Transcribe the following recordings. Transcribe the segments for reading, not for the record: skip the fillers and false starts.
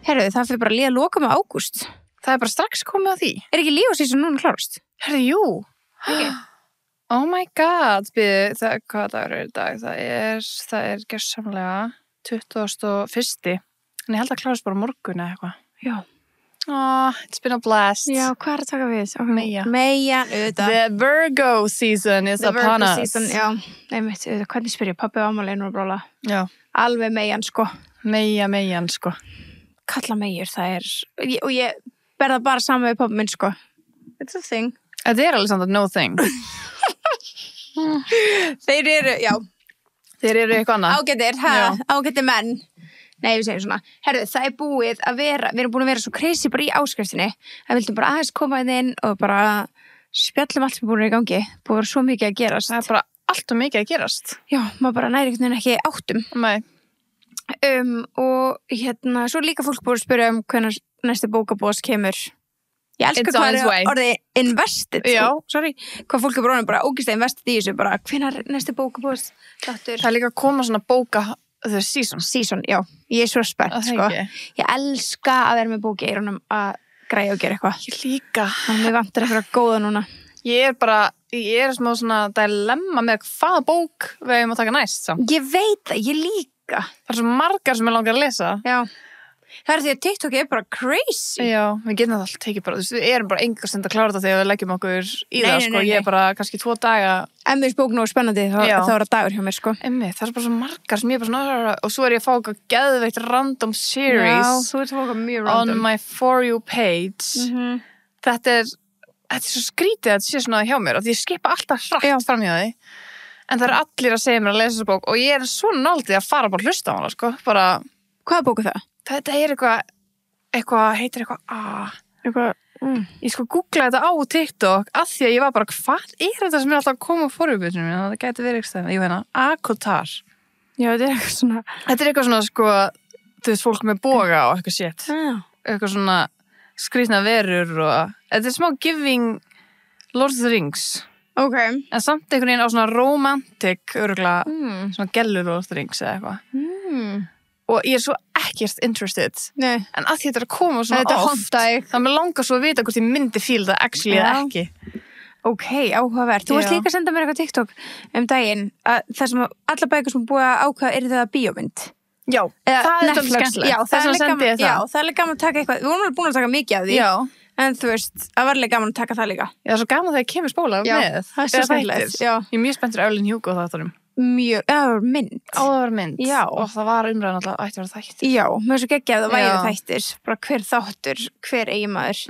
Herðu, það fyrir bara að líða loka með ágúst. Það bara strax komið að því. Ekki Líó-season núna klárast? Herðu, jú. Okay. Oh my god, hvað dagur í dag? Það er gersamlega 21. En ég held að klárast bara morgun eða eitthvað. Já. Oh, it's been a blast. Já, hvað að taka við? Meia. The Virgo season is upon us. Season, já. Einmitt, hvernig spyr ég? Pabbi og amma leinu og bróla. Já. Alveg meian, sko. Meian, sko. Kalla meiur, það og ég berða bara saman við pabbi minn, sko. It's a thing. Þetta alveg samt að no thing. Þeir eru eitthvað annað. Ágættir menn. Nei, við segjum svona, herðu, það búið að vera, við erum búin að vera svo crazy bara í áskriftinni, að vildum bara aðeins koma inn og bara spjallum allt sem búin í gangi, búið að vera svo mikið að gerast. Það bara allt og mikið að gerast. Já, maður bara næri einhvern veginn ekki áttum. Nei. Og svo líka fólk búið að spyrja hvenær næsti bókabóðs kemur. Ég elska hvað orðið invested. Já. Hvað fólk er bara ógeðslega invested í þessu, bara hvenær næsti bókabóðs þáttur. Það líka að koma svona bóka The season, já. Ég er svo spennt, sko. Ég elska að vera með bók í eyrunum að græja og gera eitthvað. Ég líka. Þannig að mér vantar eitthvað góða núna. Ég er smá svona dilemma með hvaða bók við eigum að taka næst samt. Ég veit það, ég líka. Það er svo margar sem ég langar að lesa. Já. Það því að TikTok er bara crazy. Já, við getum það alltaf tekið bara, við erum bara enga stund að klára þetta þegar við leggjum okkur í það, sko. Ég er bara kannski 2 daga. En mér bók nú spennandi, þá er það dagur hjá mér, sko. Það er bara svo margar sem ég bara svona, og svo er ég að fá eitthvað geðveikt random series. Já, þú ert að fá eitthvað mjög random. On my For You page. Þetta er svo skrítið að þetta sé svona hjá mér, og því ég skipa alltaf hratt fram hjá því. En það er allir að segja mér að lesa þessa bók, og ég er svo náldið að fara bara að hlusta á hana, sko. Bara, hvaða bók er það? Þetta er heitir eitthvað, ég sko googlaði þetta á TikTok af því að ég var bara, hvað er þetta sem er alltaf að koma á forvitnum minni? Það gæti verið eitthvað, ég veina, Akotar. Já, þetta er eitthvað svona. Þetta er eitthvað svona, sko, þú veist, fólk með boga og eitthvað shit. Eitthvað svona skrýtna verur og, þetta er smá giving Lord of the Rings. Ok. En samt einhvern veginn á svona romantic, örgulega, svona gellu Lord of the Rings eða eitthvað. Og ég er svo ekkert interested. Nei. En að því þetta er að koma svona oft, þá mér langar svo að vita hvort ég myndi fíla það actually eða ekki. Ok, áhugavert. Þú varst líka að senda mér eitthvað TikTok daginn, að það sem alla bækur sem búið að ákvaða eru það bíómynd. Já, það er þetta skemmtilegt. Já, það er alveg gaman að taka eitthvað. Við vorum alveg búin að taka mikið af því. Já. En þú veist, það var alveg gaman að taka það líka. Já, það er svo gaman þegar kemur spóla með. Það er svo skemmtilegt. Ég er mjög spenntur Evelyn Hugo þáttunum. Mjög, það var mynd. Það var mynd. Já. Og það var umræðan alltaf ætti að vera þættir. Já, mér er svo geggjað að það væri þættir. Bara hver þáttur, hver eiginmaður.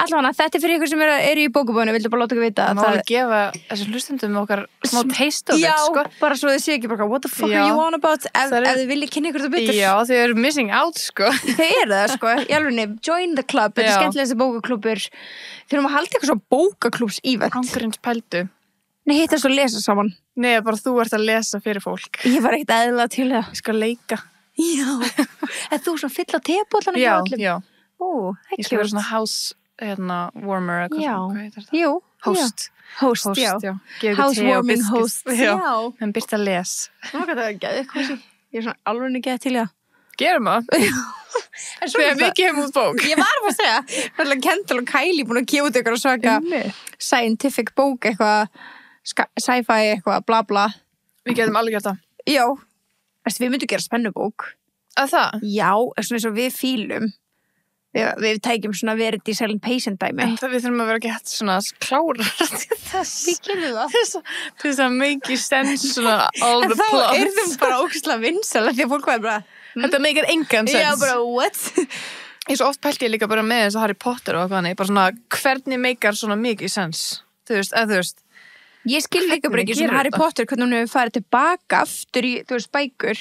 Allavega, þetta er fyrir ykkur sem eru í bókabóðinu, vildu bara láta ykkur vita. Má alveg gefa þessum hlustendum okkar smá taste of it, sko. Já, bara svo þið sé ekki bara, what the fuck are you on about? Ef þið viljið kynna ykkur það betur. Já, þið eru missing out, sko. Þið eru það, sko. Í alvegni, join the club. Þetta er skemmtilegasti bókaklúbbur. Þið erum að halda eitthvað svo bókaklúbbs-ívent. Angurins pældu. Nei, hittast og lesa saman. Nei, bara þú ert að lesa fyrir fólk. Ég var ekkert eðlilega til það. Ég skal leika. Já. En þú svona fylla tebóllan ekki öllum? Já. Ó, ég skal vera svona house, warmer eitthvað. Já. Hvað heitir það? Jú. Host, já. Housewarming host. Já. En byrst að les. Hvað það geði eitthvað sér? Ég er svona alveg ekki til það. Gerum það. Þegar við gefum út bók. Ég var að segja. Það er Kendall og Kylie búin að gefa út ykkur og svaka scientific bók eitthvað, sci-fi eitthvað, bla bla. Við getum alveg gert það. Já. Við myndum gera spennubók. Að það? Já, svona eins og við fílum. Við tækjum svona verið í Silent Patient dæmi. En við þurfum að vera gett svona klára til þess. Við gerum það. Til þess að make sense svona all the plots. En þá er þeim bara ógeðslega vinsæl því að fólk var bara þetta meikar engan sens. Já, bara what? Ég svo oft pælti ég líka bara með þess að Harry Potter og eitthvað, bara svona hvernig meikar svona mikið sens. Þú veist. Ég skil líka bara ekki svona Harry Potter hvernig hún hefur farið tilbaka aftur í, þú veist, bækur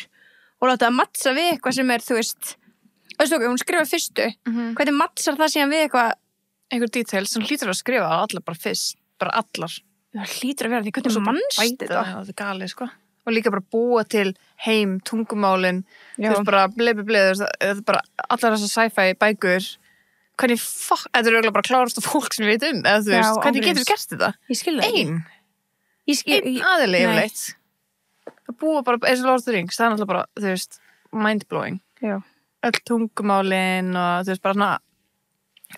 og láta það mattsa við eitthvað sem er, þú veist, hún skrifaði fyrstu. Hvernig mattsar það síðan við eitthvað? Einhver details sem hlýtur að skrifa allar bara fyrst, bara allar. Það hlýtur að vera því hvernig mannst þetta. Það er galið, sko. Og líka bara búa til heim, tungumálin, þú veist, bara bleið, bara allar þessar sci-fi bækur. Hvernig þetta er auðvitað bara klárast af fólk sem við veit eða þú veist, hvernig getur við gert þetta? Ég skil það ekki. Einn aðili yfirleitt. Það búa bara, eins og Lord of the Rings, það er náttúrulega bara, þú veist, mind-blowing. Já. öll tungumálin og þú veist, bara svona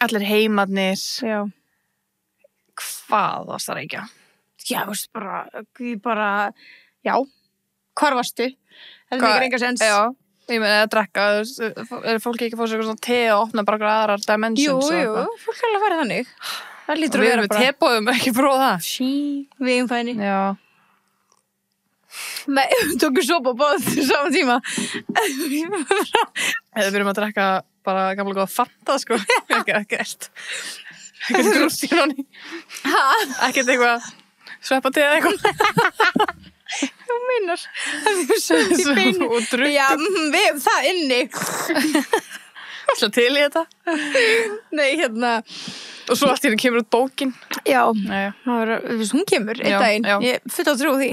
allir heimarnir. Já. Hvað varst það reykja? Já, þú veist, bara, já, hvar varstu? Það mikið enga sens. Já, ég meina að drekka, fólk ekki að fá sér eitthvað svona te og opna bara aðrar dimensions. Jú, fólk er alveg að fara þannig. Það lítur að vera bara. Og við erum með tebóðum, ekki prófa það. Við erum fæni. Já. Nei, við tókum sopa báð saman tíma. Eða við erum að drekka bara gamla góða Fanta, sko. Ekkert grúst í honni. Ekkert eitthvað sveppa te eða eitthvað. Þú meinar að við sögum í beinu. Og drukkum. Já, við hefum það inni. Alltaf til í þetta. Nei, hérna. Og svo allt í henni kemur út bókin. Já, Nei. Hún kemur einn daginn. Já. Ég full á trú því.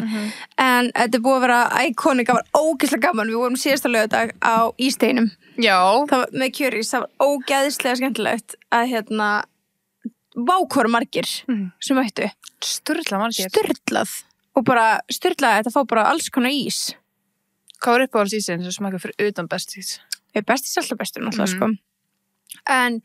En þetta er búið að vera iconic, það var ógeðslega gaman. Við vorum síðasta laugardag á Ísteinum. Já. Það var með kjörís, það var ógeðslega skemmtilegt að hérna vákvara margir sem mættu. Sturlað margir. Sturlað. Og bara sturlað þetta fá bara alls konar ís. Hvað var uppáhalds ísinn sem smakka fyrir utan bestís? Bestís alltaf bestur náttúrulega, sko. En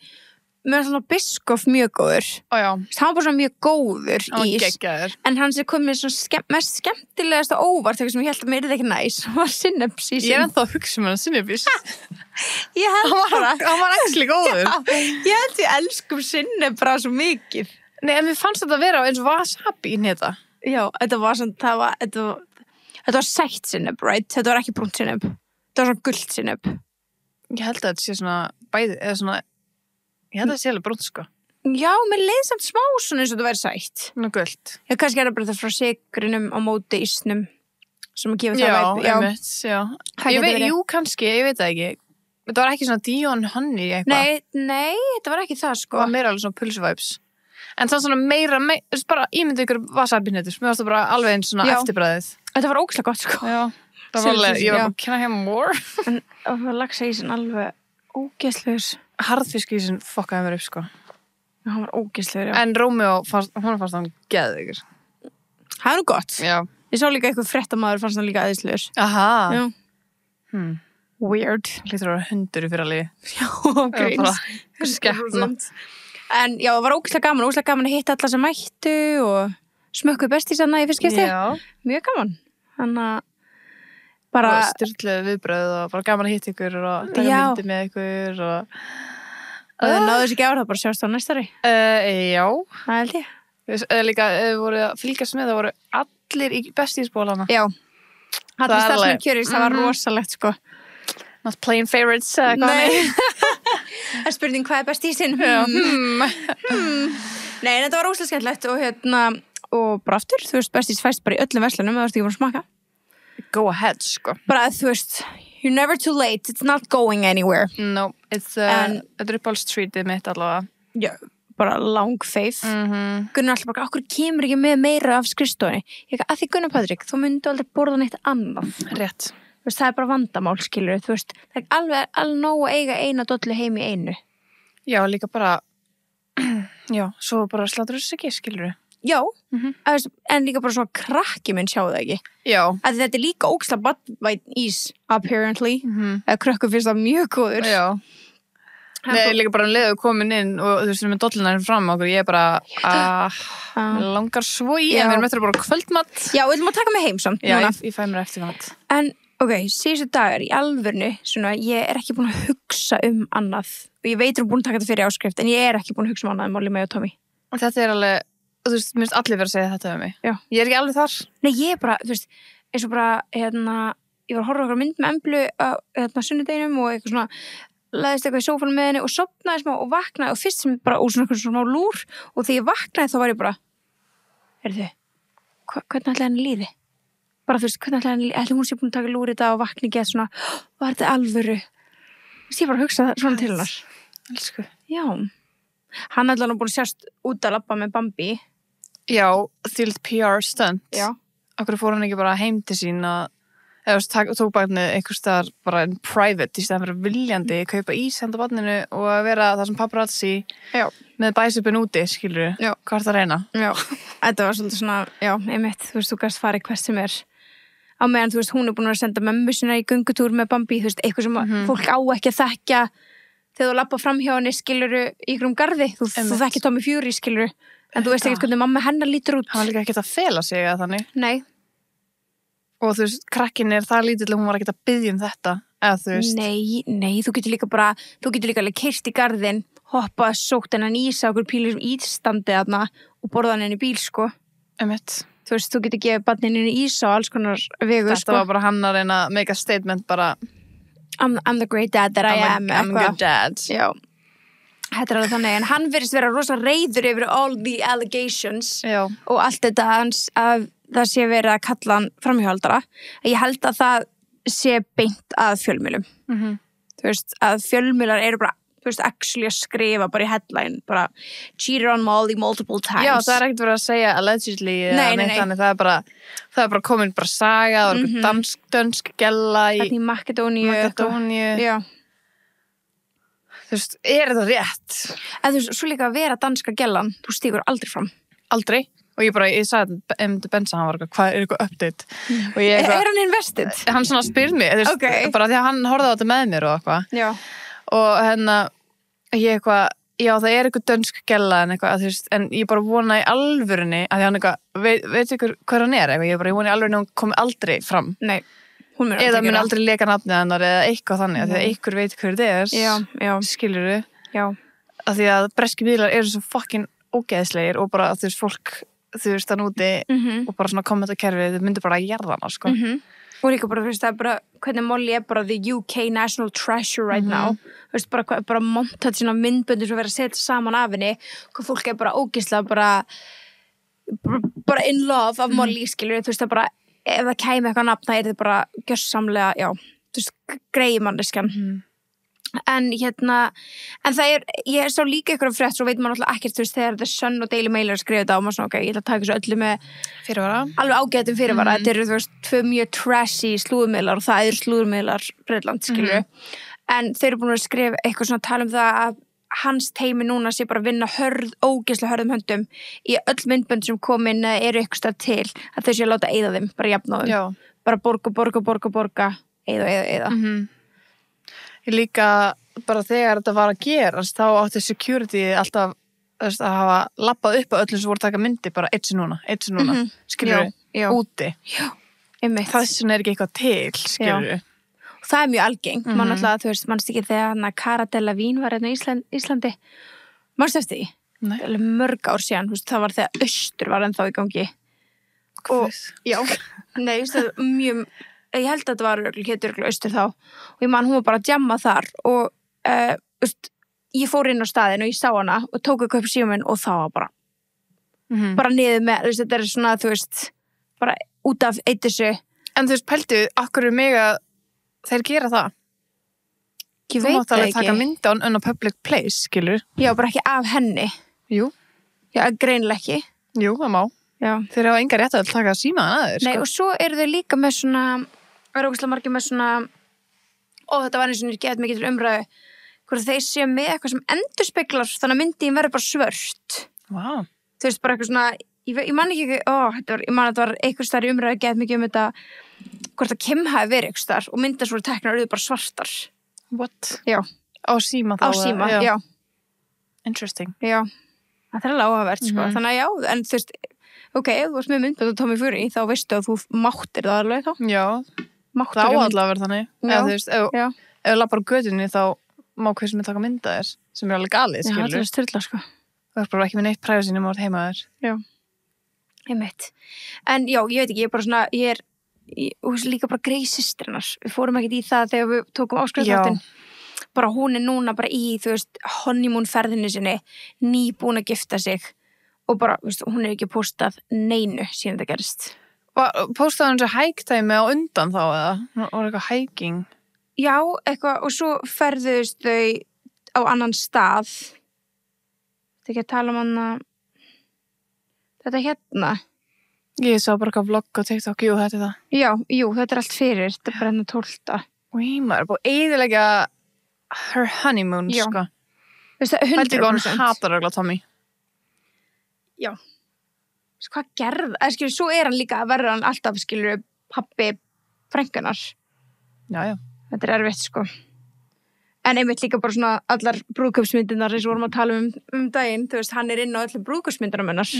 mér var svona Biskoff mjög góður. Ó já. Það var bara svona mjög góður Hann var ís. geggjaður. En hann sem kom mér svona mest skemmtilegast og óvart, þegar sem ég held að mér yrði ekki næs, var sinnepsísinn. Ég er ennþá að hugsa með hann sinnepís. Ég held bara. Hann var actually góður. Ég held ég elskum sinnep bara svo mikið. Nei, en mér fannst þetta að vera eins og wasabi í neta. Já, þetta var svona, þetta var sætt sinnep, right? Þetta var ekki brúnt sinnep. Þetta var svona gult sinnep. Ég held að þetta sé svona bæði, eða svona, ég held að þetta sé alveg brúnt, sko. Já, mér leið samt smá svona eins og þetta væri sætt. Nú gult. Já, kannski er það bara þetta frá sykrinum á móti ísnum sem að gefa það Já, væp. einmitt, já. Jú, kannski, ég veit það ekki. Þetta var ekki svona Dion Honey eitthvað. Nei, þetta var ekki það, sko. Það var meira alveg svona pulsuvibes. En það svona meira, bara ímyndu ykkur wasabi-netur. Mér varst það bara alveg eins svona eftirbræðið. Þetta var ógeðslega gott, sko. Já, það var alveg, ég var bara, can I have more? En það var laxaísinn alveg ógeðslegur. Harðfiskísinn fokkaði mér upp, sko. Það var ógeðslegur, já. En Rómeó, hún fannst hann geðveikur. Það er nú gott. Já. Ég sá líka eitthvað fréttamaður fannst hann líka æðislegur. Aha. Já. Weird. Lítur að vera hundur í fyrralífi. Já, ok. Skepna. En já, það var ógeðslega gaman að hitta alla sem mættu og smökkuð bestísanna í fyrst skipti. Já. Mjög gaman. Þannig að bara... Og styrluðu viðbröð og bara gaman að hitta ykkur og taka myndi með ykkur og... Og það náðu þessi ekki ára, það bara sjást á næstari. Já. Það held ég. Líka, þau voru að fylgjast með, það voru allir í bestísbólana. Já. Allir starfsmenn kjörís, það var rosalegt, sko. Not playing favorites, Nei. Það er spurning hvað er bestísinn. Nei, en þetta var rosalega skemmtilegt og hérna, og bara aftur, þú veist, bestís fæst bara í öllum verslunum, það varst ekki búin að smaka. Go ahead, sko. Bara, þú veist, you're never too late, it's not going anywhere. No, þetta er uppáhaldstreetið mitt allavega. Já, bara lang feif. Gunnar alltaf bara, okkur kemur ekki með meira af skrifstofunni? Ég ekki, að því Gunnar Patrik, þú myndu aldrei borða neitt annað. Rétt. Þú veist, það er bara vandamál, skilur, þú veist, það er alveg nóg að eiga eina dollu heim í einu. Já, líka bara, já, svo bara slátur þessu ekki, skilur. Já, en líka bara svona krakki minn sjáu það ekki. Já. Að þetta er líka ógeðslega badvæn ís, apparently. Eða krökkur finnst það mjög góður. Já. Nei, líka bara leðu komin inn og þú veist, með dollunar fram okkur, ég er bara, langar svo í, en við erum eftir bara kvöldmatt. Já, við ætlum að taka mig heim samt. Já, ég fæ mér eftirmatt. En, ok, síðustu dagar í alvörnu, svona, ég er ekki búin að hugsa annað. Og ég veit búin að taka þetta fyrir áskrift, en ég er ekki búin að hugsa annað Molly, mig og Tommy. Og þetta er alveg, þú veist, minnst allir verið að segja þetta um mig. Já. Ég er ekki alveg þar. Nei, ég er bara, þú veist, eins og bara, ég var að horfa okkur mynd með Emblu á sunnudeginum og eitthvað svona, laðist eitthvað í sófanum með henni og sopnaði smá og vaknaði og fyrst sem bara úr svona lúr og þegar ég vaknaði þá var ég bara heyrðu, hvernig ætlaði henni líði? Bara þú veist, hvernig ætlaði henni líði? Ætlaði hún sé búin að taka lúr í þetta og vakna ekki svona, var þetta alvöru? Ég bara hugsa svona til hennar. Elsku. Já. Hann ætlaði hann búin að sjást út að labba með Bambi. Já, þýlt PR stunt. Já. Akkur fór hann ekki bara heim til sín að eða tók barnið einhvers staðar bara in private í stæðan fyrir viljandi kaupa ís handa barninu og að vera það sem paparazzi með bæsupin úti, skilur við, hvað er það að reyna? Já, þetta var svolítið svona, já, einmitt, þú veist, þú gæst farið hvers sem er á á meðan, þú veist, hún búin að senda mömmu sinna í göngutúr með Bambi, þú veist, eitthvað sem fólk á ekki að þekkja þegar þú labba fram hjá henni, skiluru í einhverjum garði, þú þekkir Tommy Fury, skiluru, en þú veist ekkert hvernig mamma hennar lítur út. Hann var líka ekkert að fela sig að þannig. Nei. Og þú veist, krakkin það lítill og hún var ekkert að biðja þetta, eða þú veist. Nei, þú getur líka alveg keyrt í garðinn, hoppað, sótt hennan ísa okkur pílur sem ístandi þarna og borðað henni í bíl, sko. Einmitt. Þú veist, þú getur gefið barninu ísa og alls konar vegu, sko. Þetta var bara hann að reyna að make a statement bara I'm the great dad that I am. I'm a good dad. Já. Þetta alveg þannig, en hann virðist vera rosa reiður yfir all the allegations og allt þetta hans að það sé verið að kalla hann framhjóhaldara. Ég held að það sé beint að fjölmiðlum. Þú veist, að fjölmiðlar eru bara, þú veist, actually að skrifa bara í headline, bara cheated on Molly multiple times. Já, það ekkert verið að segja allegedly. Nei. Þannig það er bara komin bara saga, það var eitthvað dönsk gella í Makedóníu. Já. Þú veist, þetta rétt? Þú veist, svo líka að vera danska gellan, þú stígur aldrei fram. Aldrei? Og ég sagði þetta Benza, hann var hvað er eitthvað update? Og er hann invested? Hann svona spyrði mig, bara því að hann horfði á þetta með mér og eitthvað. Já. Og ég eitthvað, já það er eitthvað dönsk gella en eitthvað, þú veist, en ég bara vona í alvörunni að því hann eitthvað, veit ykkur hver hann er eitthvað, ég vona í alvörunni að hún komi aldrei fram. Nei. Eða mun aldrei leka nafnið hennar eða eitthvað þannig, því að ykkur veit hver þetta er, skilurðu? Já. Að því að breski miðlar eru svo fucking ógeðslegir og bara, þú veist, fólk, þú veist, þann úti og bara svona kommentakerfi, þau myndir bara að jarða hana, sko. Og líka bara, þú veist, það er bara, hvernig Molly er bara the UK national treasure right now. Þú veist, bara montat sína myndböndir sem verið að setja saman af henni, hvað fólk er bara ógeðslega, bara in love af Molly, skilur, þú veist, það bara, ef það kæmi eitthvað nafn, það er þetta bara gjörsamlega, já, þú veist, greið manneskjan. En en það ég sá líka ykkur frétt, svo veit maður alltaf ekkert, þú veist, þegar The Sun og Daily Mail er að skrifa þetta og maður svona, ok, ég ætla að taka þessu öllu með fyrirvara, alveg ágætum fyrirvara. Þetta eru, þú veist, tvö mjög trashy slúðurmiðlar og það eru slúðurmiðlar Bretland, skilur. En þeir eru búin að skrifa eitthvað svona tala það að hans teimi núna sé bara að vinna ógeðslega hörðum höndum í öll myndbönd sem komin eru eitthvað stað til að þau sé að láta eyða þeim, bara jafna þeim. Bara borga, eyða. Ég líka, bara þegar þetta var að gerast, þá átti security alltaf að hafa lappað upp á öllum sem voru að taka myndi, bara eitt sem núna, skilur úti. Já, einmitt. Þessin er ekki eitthvað til, skilur. Og það er mjög algengt, mann alltaf, þú veist, mannst ekki þegar Cara Delevingne var hérna í Íslandi. Mannst eftir því? Nei. Það er mörg ár síðan, þú veist, það var þegar Austur var ennþá í gangi. Hvað? Já, nei, þú veist, mjög... Ég held að þetta var hétur Austur þá og ég man hún var bara að djamma þar og ég fór inn á staðinn og ég sá hana og tók upp síminn og það var bara niður með, þetta er svona, þú veist, bara út af eitt þessu. En þú veist, pæltu, akkur er mega þeir gera það? Ég veit það ekki. Þú mátt alveg taka mynd á hann á public place, skilur? Já, bara ekki af henni. Jú. Já, greinilega ekki. Jú, það má. Já. Þeir hafa enga rétt að taka símaðan að þeir, Nei, og svo eru þau líka með svona það er ógeðslega margir með svona þetta var eins og get mikið til umræðu hvort þeir séu með eitthvað sem endurspeglar þannig að myndin verður bara svört. Wow. Þú veist, bara eitthvað svona ég man ekki, ég man að þetta var eitthvað stær í umræðu get mikið þetta hvort að Kim hafi verið eitthvað stær og myndar svo teknar auðvitað bara svartar. What? Já. Á síma þá? Á síma, já. Interesting. Já. Það er alveg áhugavert, sko. Þannig að já, en þú veist ok, ef þú varst með myndbönd og Tommy Fury þá veistu að þú máttir það alveg þá. Já. Máttir það áallega verið þannig. Eða þú veist, ef þú lappar á götunni þá má hver sem er taka mynda þér sem er alveg galið, skilur. Já, það er styrla, sko. Það er bara ekki með neitt privacy nema að heima þér. Já. Einmitt. En já, ég veit ekki, ég er bara svona, ég er líka bara greið systrinnar. Við fórum ekkert í það þegar við tókum áskrifþáttinn. Bara hún er núna bara í, þú veist, honeymoon ferðinni sinni, nýbúin að gifta sig og bara, þú veist, hún er ekki postað neinu síðan þetta gerist. Postaði hann þessu hægtæmi á undan þá eða? Var eitthvað hæking? Já, eitthvað, og svo ferðuðust þau á annan stað. Þetta ekki að tala um hana þetta hérna. Ég sá bara eitthvað vlogg á TikTok, jú, þetta er það. Já, jú, þetta er allt fyrir, þetta er bara hérna 12. Og ég maður búið að eyðileggja her honeymoon, já. Sko. Veistu, 100%. Hældi ekki hann hatar ögla Tommy. Já. Hvað gerð? Skilur, svo er hann líka, verður hann alltaf, skilur, pabbi frænkunnar. Já. Þetta erfitt, sko. En einmitt líka bara svona allar brúðkaupsmyndirnar eins og vorum að tala daginn, þú veist, hann inn á öllum brúðkaupsmyndirnum hennar.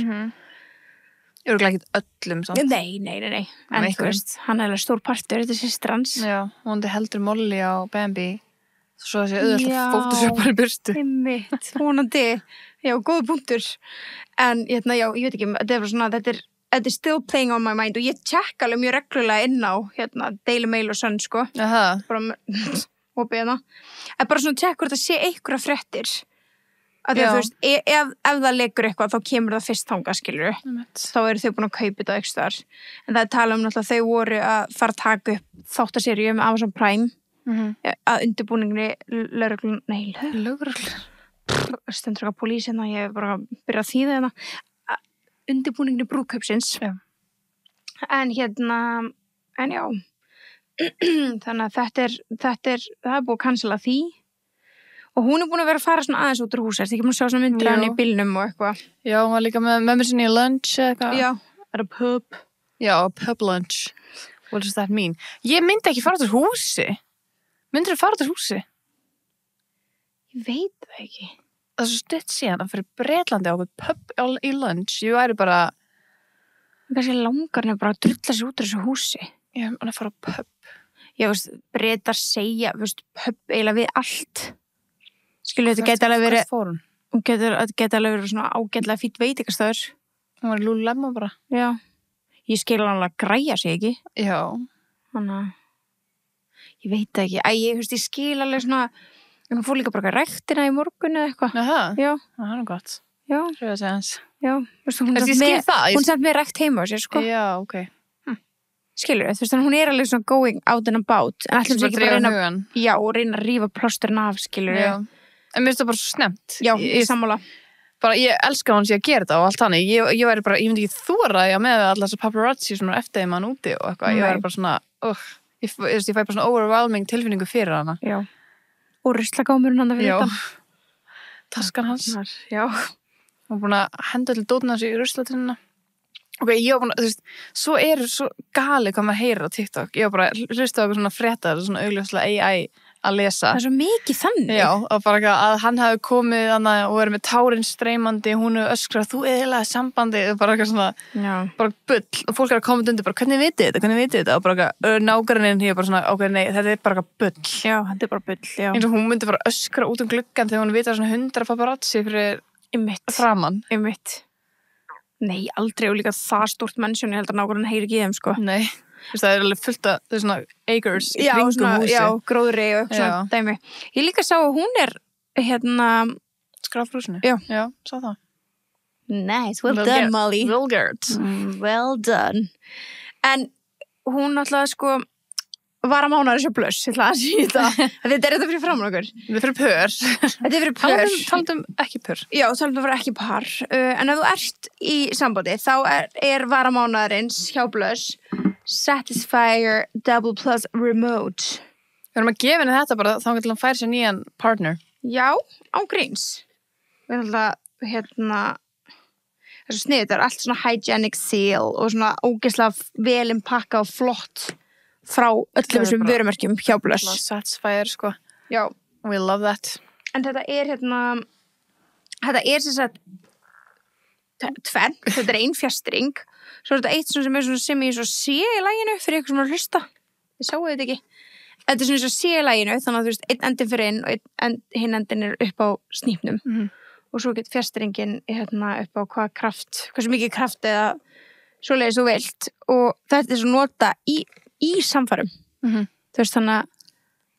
Ég eru ekki öllum, samt. Nei. En þú veist, hann alveg stór partur, þetta systir hans. Já, hún heldur Molly á Bambi, svo þessi auðvitað fótosjópar í burtu. Einmitt, vonandi. Já, góð punktur. En, já, ég veit ekki, þetta er svona, þetta er still playing on my mind og ég tjekka alveg mjög reglulega inn á, Daily Mail og Sun, sko. Aha. Bara opið hana. En bara svona tjekka hvort það sé einhverja fréttir. Að því að þú veist, ef það leikur eitthvað, þá kemur það fyrst þangað, skilur. Þá eru þau búin að kaupa þetta ekki staðar. En það er talað náttúrulega þau voru að fara að taka upp þáttaseríu með Amazon Prime að undirbúninginni lögreglu. Stendur ekki að pólís hérna, ég hef bara byrjað að þýða hérna. Undirbúninginni brúðkaupsins. Já. En en já. Þannig að það er búið að cancela því og hún er búin að vera að fara svona aðeins út úr húsi, ekki búin að sjá svona myndir af henni í bílnum og eitthvað. Já, hún var líka með mömmu sinni í lunch eitthvað. Já, er að pub. Já, pub lunch. What does that mean? Ég myndi ekki fara út úr húsi. Myndir þú fara út úr húsi? Ég veit það ekki. Það er svo stutt síðan að fyrir Bretlandi á pub í lunch. Ég væri bara kannski langar henni bara að drulla sér út úr þessu húsi. Já, hann að fara á pub. Já, veist, Bretar segja, veist, pub eiginlega við allt. Skilur, þetta geti alveg verið, geti alveg verið svona ágætlega fýtt veitingastöður. Hún var í Lululemon bara. Já. Ég skil alveg að græja sig, ekki? Já. Þannig að, ég veit það ekki. Ég skil alveg svona, hún fór líka bara ræktina í morgun eða eitthvað. Aha. Já. Það er gott. Já. Hrjóða segja hans. Já. Hún samt með rækt heima á sér, sko. Já, ok. Skilur, þú veist, hún er alveg svona going out and about, en ætlum sér ekki bara reyna að rífa plásturinn af, skilur. Já, en mér finnst það bara svo snemmt. Já, ég sammála. Bara, ég elska hann sé að gera þetta og allt þannig. Ég væri bara, ég myndi ekki þora með allar þessar paparazzi sem er eftir þeim hann úti og eitthvað. Ég væri bara svona, ég fæ bara svona overwhelming tilfinningu fyrir hana. Já. Og ruslagámurinn hann að fyrir þetta. Taskan hans. Já. Hún er búin að henda allir dótinn hans í ruslatununa. Ok, ég var búin að, þú veist, svo svo gali hvað maður heyrir á TikTok. Ég var bara hlusta á eitthvað svona fréttar, svona augljóslega AI að lesa. Það er svo mikið þannig. Já, og bara að hann hafi komið og verið með tárin streymandi, hún hefur öskrað, þú eðilaði sambandi, bara eitthvað svona, bara bull. Og fólk er að koma undir, bara, hvernig vitið þetta? Og bara nágranninn, ég bara svona, ok, nei, þetta er bara bull. Já, þetta er bara bull, já. Eins og hún myndi bara öskra út gluggann þegar hún vita svona 100 paparazzi fyrir framan. Nei, aldrei og líka það stórt mennsjón, ég held að nákvæmlega heyri ekki þeim, sko. Nei, það er alveg fullt af, það er svona acres í kringum húsi. Já, gróðri og eitthvað svona dæmi. Ég líka sá að hún er, Skrafrúsinu? Já, sá það. Nice, well done, Molly. Well done. En hún alltaf, sko, var að mána þessu blöss, ég ætla að síta. Þetta er fyrir framan okkur. Þetta er fyrir pör. Þetta er fyrir pör. Talandum ekki pör. Já, talandum fyrir ekki par. En ef þú ert í sambandi, þá er varamánaðarins hjá blöss Satisfyer Double Plus Remote. Við erum að gefa henni þetta bara, þá getur hann færi sér nýjan partner. Já, á gríns. Við erum alltaf, þessu sniðið, þetta er allt svona hygienic seal og svona ógeðslega vel innpakka og flott frá öllum þessum vörumerkjum hjá blöss. Satisfyer, sko. Já. We love that. En þetta er þetta er sem sagt tvenn, þetta er ein fjastring, svo er þetta eitt sem er svona sem í svo sé í laginu fyrir ykkur sem er að hlusta. Þið sáu þetta ekki. Þetta er svona svo sé í laginu, þannig að þú veist, einn endin fyrir inn og hinn endin er upp á snýpnum. Og svo getur fjastringin upp á hversu mikið kraft eða svoleiðis þú vilt. Og þetta er svo nota í samfærum. Þú veist, þannig að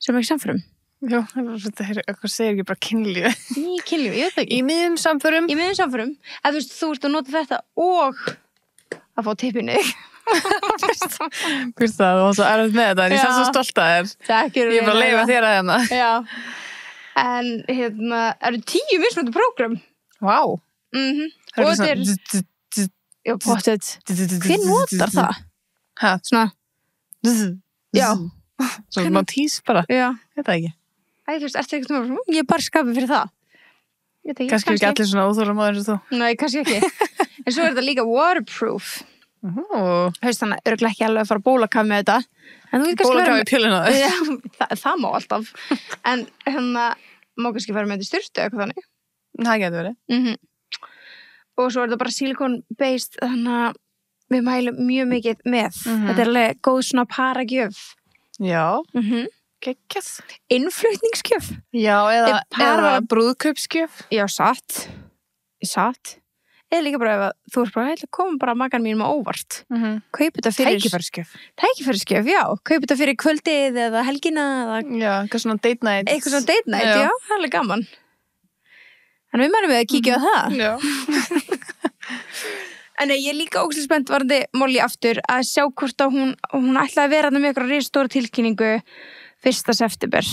sem ekki samfærum. Já, þetta eitthvað segir ekki bara kynlífi. Í kynlífi, ég veit ekki. Í miðjum samfærum. Í miðjum samfærum. Þú veist, þú ert að nota þetta og að fá tippinu. Fyrst það, þú var svo erfitt með þetta, en ég sann svo stolt að þér. Takk. Ég er bara að leifa þér að hérna. Já. En eru 10 mismunandi prógram. Vá. Og þetta er já, pottet. Hver notar það? Hæ? Svona já. Svona tís bara. Já. Þetta ekki. Þú veist, ertu eitthvað ég er bara skapið fyrir það. Kannski ekki allir svona óþólamæður eins og þú. Nei, kannski ekki. En svo er þetta líka waterproof. Haust þannig, örugglega ekki alveg að fara bólakaf með þetta. Bólakaf í pjöluna þess. Já, það má alltaf. En má kannski fara með þetta styrtu eitthvað þannig. Það getur verið. Og svo þetta bara silicone-based, þannig að við mælum mjög mikið með. Þetta alveg góð svona paragjöf. Já. Geggjað. Innflutningsgjöf. Já, eða brúðkaupsgjöf. Já, satt. Eða líka bara ef þú ert bara að koma bara makan mínum á óvart. Kaup þetta fyrir... Tækifærisgjöf, já. Kaup þetta fyrir kvöldið eða helgina eða... Já, eitthvað svona date night. Já, það er alveg gaman. En við mælum við að kíkja á það. Já. En ég er líka ógeðslega spennt varðandi Molly aftur að sjá hvort að hún ætlaði að vera með eitthvað risastóra tilkynningu 1. september.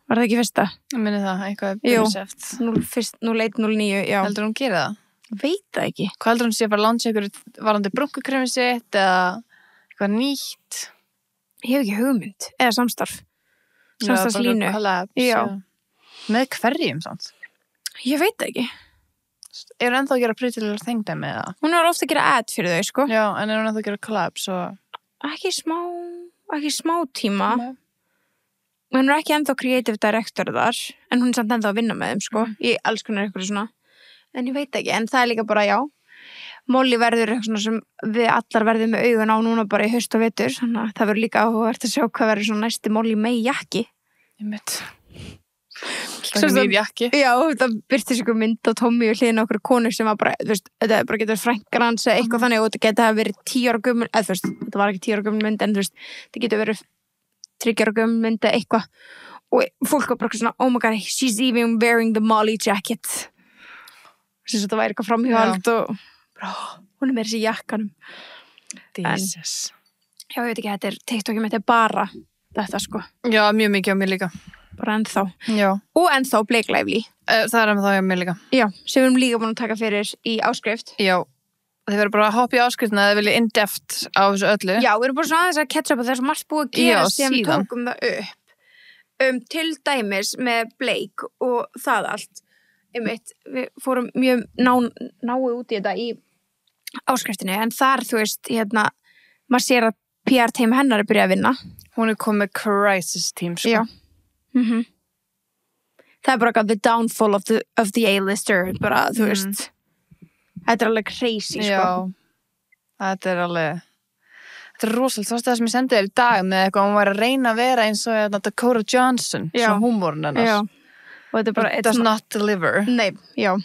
Var það ekki 1? Ég minni það, eitthvað byrjuseft. 01.09, já. Heldur hún gera það? Veit það ekki. Hvað heldur hún sé að fara að launcha ykkur varðandi brúnkukremið sitt eða eitthvað nýtt? Ég hef ekki hugmynd. Eða samstarf. Samstarfslínu. Já. Með hverjum samt? Ég veit það ekki. Er hún ennþá að gera Pretty Little Thing dæmi eða? Hún er ofta að gera ad fyrir þau, sko. Já, en er hún ennþá að gera collabs og... Ekki smá tíma. Hún er ekki ennþá creative director þar, en hún er samt ennþá að vinna með þeim, sko. Í alls konar eitthvað svona. En ég veit ekki, en það er líka bara, já. Molly verður eitthvað svona sem við allar verðum með augun á núna bara í haust og vetur. Þannig að það verður líka áhugavert að sjá hvað verður svona næsti Molly May jakki. Ég mitt. Nýr jakki. Já, það byrtist ykkur mynd á Tommy og hliðina okkur konur sem var bara, þú veist, þetta bara getur frænkar hans eða eitthvað þannig og þetta getur að verið 10 ára gömul, eða þú veist, þetta var ekki 10 ára gömul mynd en þú veist, þetta getur verið 3 ára gömul mynd eða eitthvað og fólk var bara svona, oh my god, she's even wearing the Molly jacket þess að þetta væri eitthvað framhjóðald og bara, hún er með þessi jakkanum. Jesus. Já, ég veit ekki, þetta er TikTokið mitt er bara þetta, sko. Já, mjög mikið á mér líka. Bara ennþá. Já. Og ennþá Blake Lively. Það er ennþá á mér líka. Já, sem við erum líka búin að taka fyrir í áskrift. Já. Þið verður bara að hoppa í áskriftina eða vilja in-depth á þessu öllu. Já, við erum bara svona aðeins að catch up og það er svo margt búið að gera sem við tókum það upp. Til dæmis með Blake og það allt. Við fórum mjög náið út í þetta í áskriftinni en þar, þú veist, maður sér að PR-team hennar er byrjað að vinna. Hún er komið crisis team, sko. Já. Það er bara the downfall of the A-lister bara, þú veist þetta er alveg crazy, sko. Já, þetta er rosalega, þú veist það sem ég sendi þér í dag með eitthvað, hún var að reyna að vera eins og Dakota Johnson, svo húmórun hennar. Já, og þetta er bara it does not deliver. Nei, já.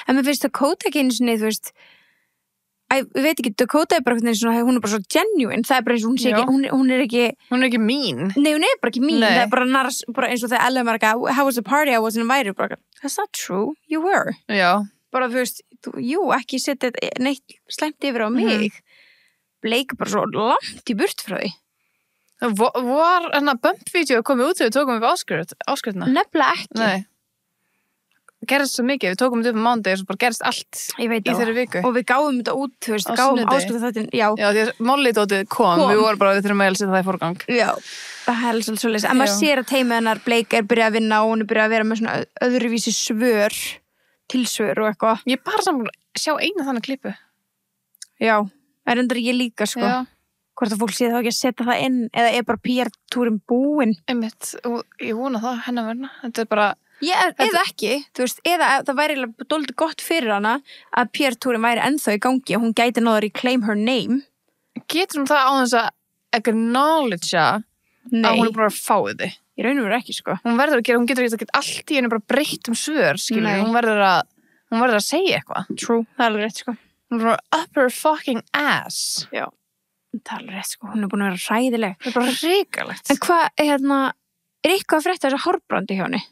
En mér finnst Dakota ekki einu sinni, þú veist ég veit ekki, Dakota er bara svona, hún er bara svo genuine, það er bara eins og hún sé ekki, hún er ekki mín. Nei, hún er bara ekki mín, það er bara eins og þegar Ellen var ekki, how was the party, I wasn't invited, bara, that's not true, you were. Já. Bara, þú veist, ekki setja neitt slæmt yfir á mig. Blake bara svo langt í burt frá því. Var bump-vídeó komið út þegar við tókum upp áskriftina? Nefnilega ekki. Nei. Gerðist svo mikið, við tókum þetta upp á mánudag og bara gerðist allt í þeirri viku. Og við gáum þetta út, þú veist, gáum áskrift þáttinn, já. Já, því að Molly-dótið kom, við vorum bara, við þurfum að setja það í forgang. Já, það er svolítið svolítið. En maður sér að teimið hennar Blake er byrjað að vinna og hún er byrjað að vera með svona öðruvísi tilsvör og eitthvað. Ég bara saman sjá eina þannig klippu. Já, er endur ég líka, sko. Já. Hvort að fólk sé þá ekki að setja það inn eða er bara PR-túrin búinn. Einmitt, og ég vona það, hennar verna. Þetta er bara... eða ekki, þú veist, eða það væri dálítið gott fyrir hana að PR-túrin væri ennþá í gangi og hún gæti náður í claim her name. Getur hún það á þess að acknowledge að hún er bara að fá þið? Í raun og veru ekki, sko. Hún getur ekki allt í henni bara breytt svör, skilur. Hún verður að segja eitthvað. True, það er alveg rétt, sko. Hún er bara up her fucking ass. Já, það er alveg rétt, sko. Hún er búin að vera hræðileg. Það er bara hrikalegt. En hvað, er eitthvað að frétta þessu hárbrandi hjá henni?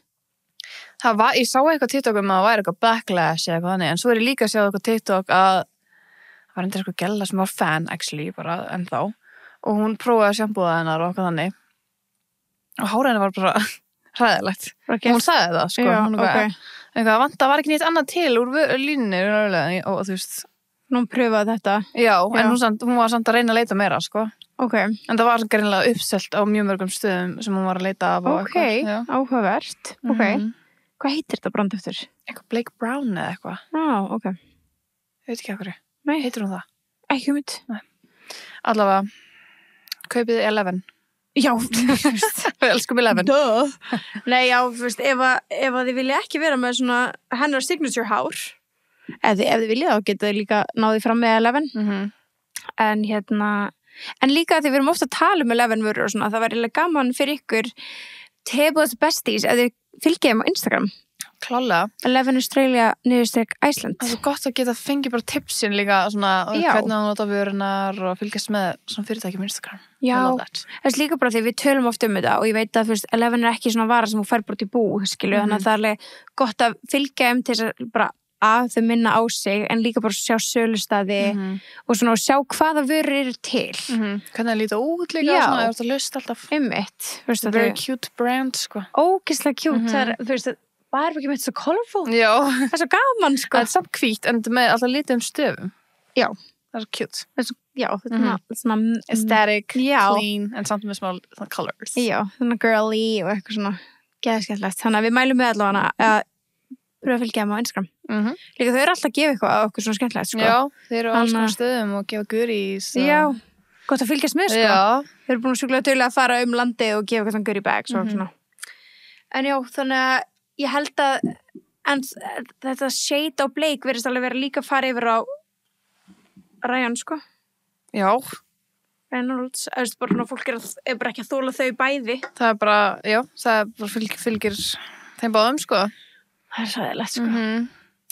Ég sá eitthvað TikTok að það væri eitthvað backlash eða eitthvað þannig, en svo er ég líka að sjá eitthvað TikTok að það var endur eitthvað gælla sem var fan, actually, bara ennþá, og hún prófaði að sjampúða hennar og eitthvað þannig, og hárið hennar var bara hræðilegt. Og hún sagði það, sko. Já, eitthvað, það var ekki neitt annað til úr línunni, og þú veist. Hún pröfaði þetta? Já, en hún var samt að reyna að leita meira, sko. En það var greinilega uppselt á mjög mörgum stöðum sem hún var að leita af og eitthvað. Áhugavert. Hvað heitir þetta brand eftir? Eitthvað Blake Brown eða eitthvað. Ég veit ekki af hverju. Nei. Heitir hún það? Ekki hugmynd. Allavega, kaupið 11. Já, Við elskum 11. Nei, já, þú veist, ef þið vilja ekki vera með svona hennar signature hár, ef þið vilja þá geta þið líka náðið fram með 11. En líka því við erum ofta að tala um 11 vörur og svona, það væri gaman fyrir ykkur Tables Besties, ef þið fylgið þeim á Instagram. Klálega. 11 Australia /Iceland. Það er svo gott að geta fengið bara tipsin líka svona, hvernig að nota vörunar og fylgjast með svona fyrirtækjum á Instagram. Já, það er líka bara því við tölum oft um þetta og ég veit að fyrst, 11 er ekki svona vara sem þú fær bara til bú, skilu, þannig að það er alveg gott að fylgja til þess að bara að þau minna á sig en líka bara sjá sölustaði og svona sjá hvaða vörur eru til. Hvernig það líta út líka, svona, ef það löst alltaf. Einmitt. Very cute brand, sko. Ógeðslega cute, það er, þú veist, það er ekki með þetta svo colorful. Já. Það er svo gaman, sko. Það er samt hvít, en með alltaf litum stöfum. Já. Það er svo cute. Það er svo, já, þetta er svona aesthetic, clean, en samt með smá colors. Já, svona girly og eitthvað svona geðskemmtilegt. Þannig að við mælum með allavega að pröfa að fylgja þeim á Instagram. Líka þau eru alltaf að gefa eitthvað á okkur svona skemmtilegt, sko. Já, þeir eru á alls konar stöðum og gefa goodies. Já, gott að fylgjast með, sko. Já. Þeir eru búin að sjúklega tölulega að fara landið og gefa eitthvað svona goodie bags og svona. En já, þannig að ég held að þetta shade á bleik verðist alveg vera líka að fara yfir á Ryan, sko. Já. Reynolds, það er bara svona fólk er bara ekki að þola þau bæði. Það er bara, já, það er bara fylgir þeim báðum, sko. Það er sæðilegt, sko.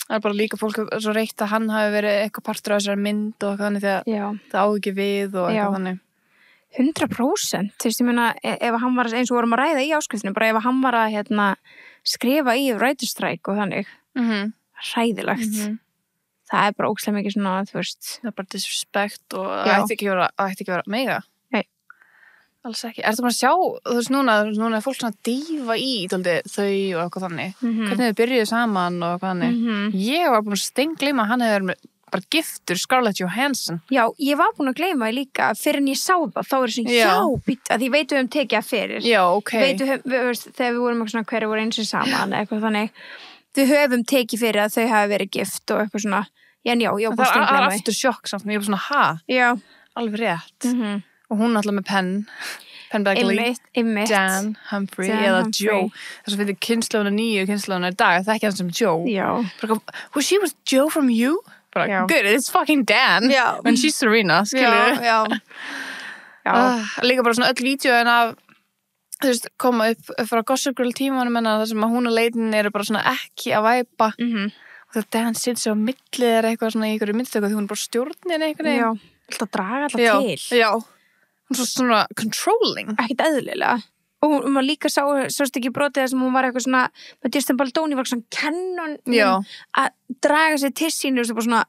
Það er bara líka fólk svo reitt að hann hafi verið eitthvað partur af þessari mynd og þannig þegar það áður ekki við og eitthvað þannig. 100%, þú veist, ég meina, ef hann var eins og vorum að ræða í áskriftinu, bara ef hann var að skrifa í writer's strike og þannig, hræðilegt. Það er bara ógeðslega mikið svona, þú veist. Það er bara disrespect og það ætti ekki vera mega. Nei. Alls ekki. Ertu bara að sjá, þú veist, núna er fólk svona að dífa í þau og eitthvað þannig. Hvernig þau byrjuðu saman og eitthvað þannig. Ég var búin að steingleyma að hann hefði verið bara giftur Scarlett Johansson. Já, ég var búin að gleyma það líka fyrir en ég sá það, þá er svona, býtt, að ég veit við höfum tekið það fyrir. Já, ok. Þegar við vorum eitthvað svona hverju voru eins og saman, eitthvað þannig. Við höfum tekið fyrir að þau hafi verið gift og eitthvað svona, en já, ég var búin að steingleyma það. Það er aftur sjokk samt, ég var svona, ha? Já. Alveg rétt. Og hún alltaf með Penn Badgley, Dan Humphrey eða Joe. Þess að fyrir kynslóðuna í dag, það er ekki hann sem Joe. Já. Was she with Joe from You? Good, it's fucking Dan. Já. When she's Serena, skilur. Já. Líka bara svona öll vídeo af þú veist, koma upp frá Gossip Girl tímanum en það sem að hún og Leighton eru bara svona ekki að væpa og það Dan sittur á milli eða eitthvað svona í einhverju myndstöku því hún er bara stjórnin einhverju. Já, alltaf draga alltaf til. Já, hún er svona controlling. Ekkert eðlilega. Og hún var líka sást ekki brotið þess að hún var eitthvað svona með Justin Baldoni var svona kennon að draga sér til sín og bara svona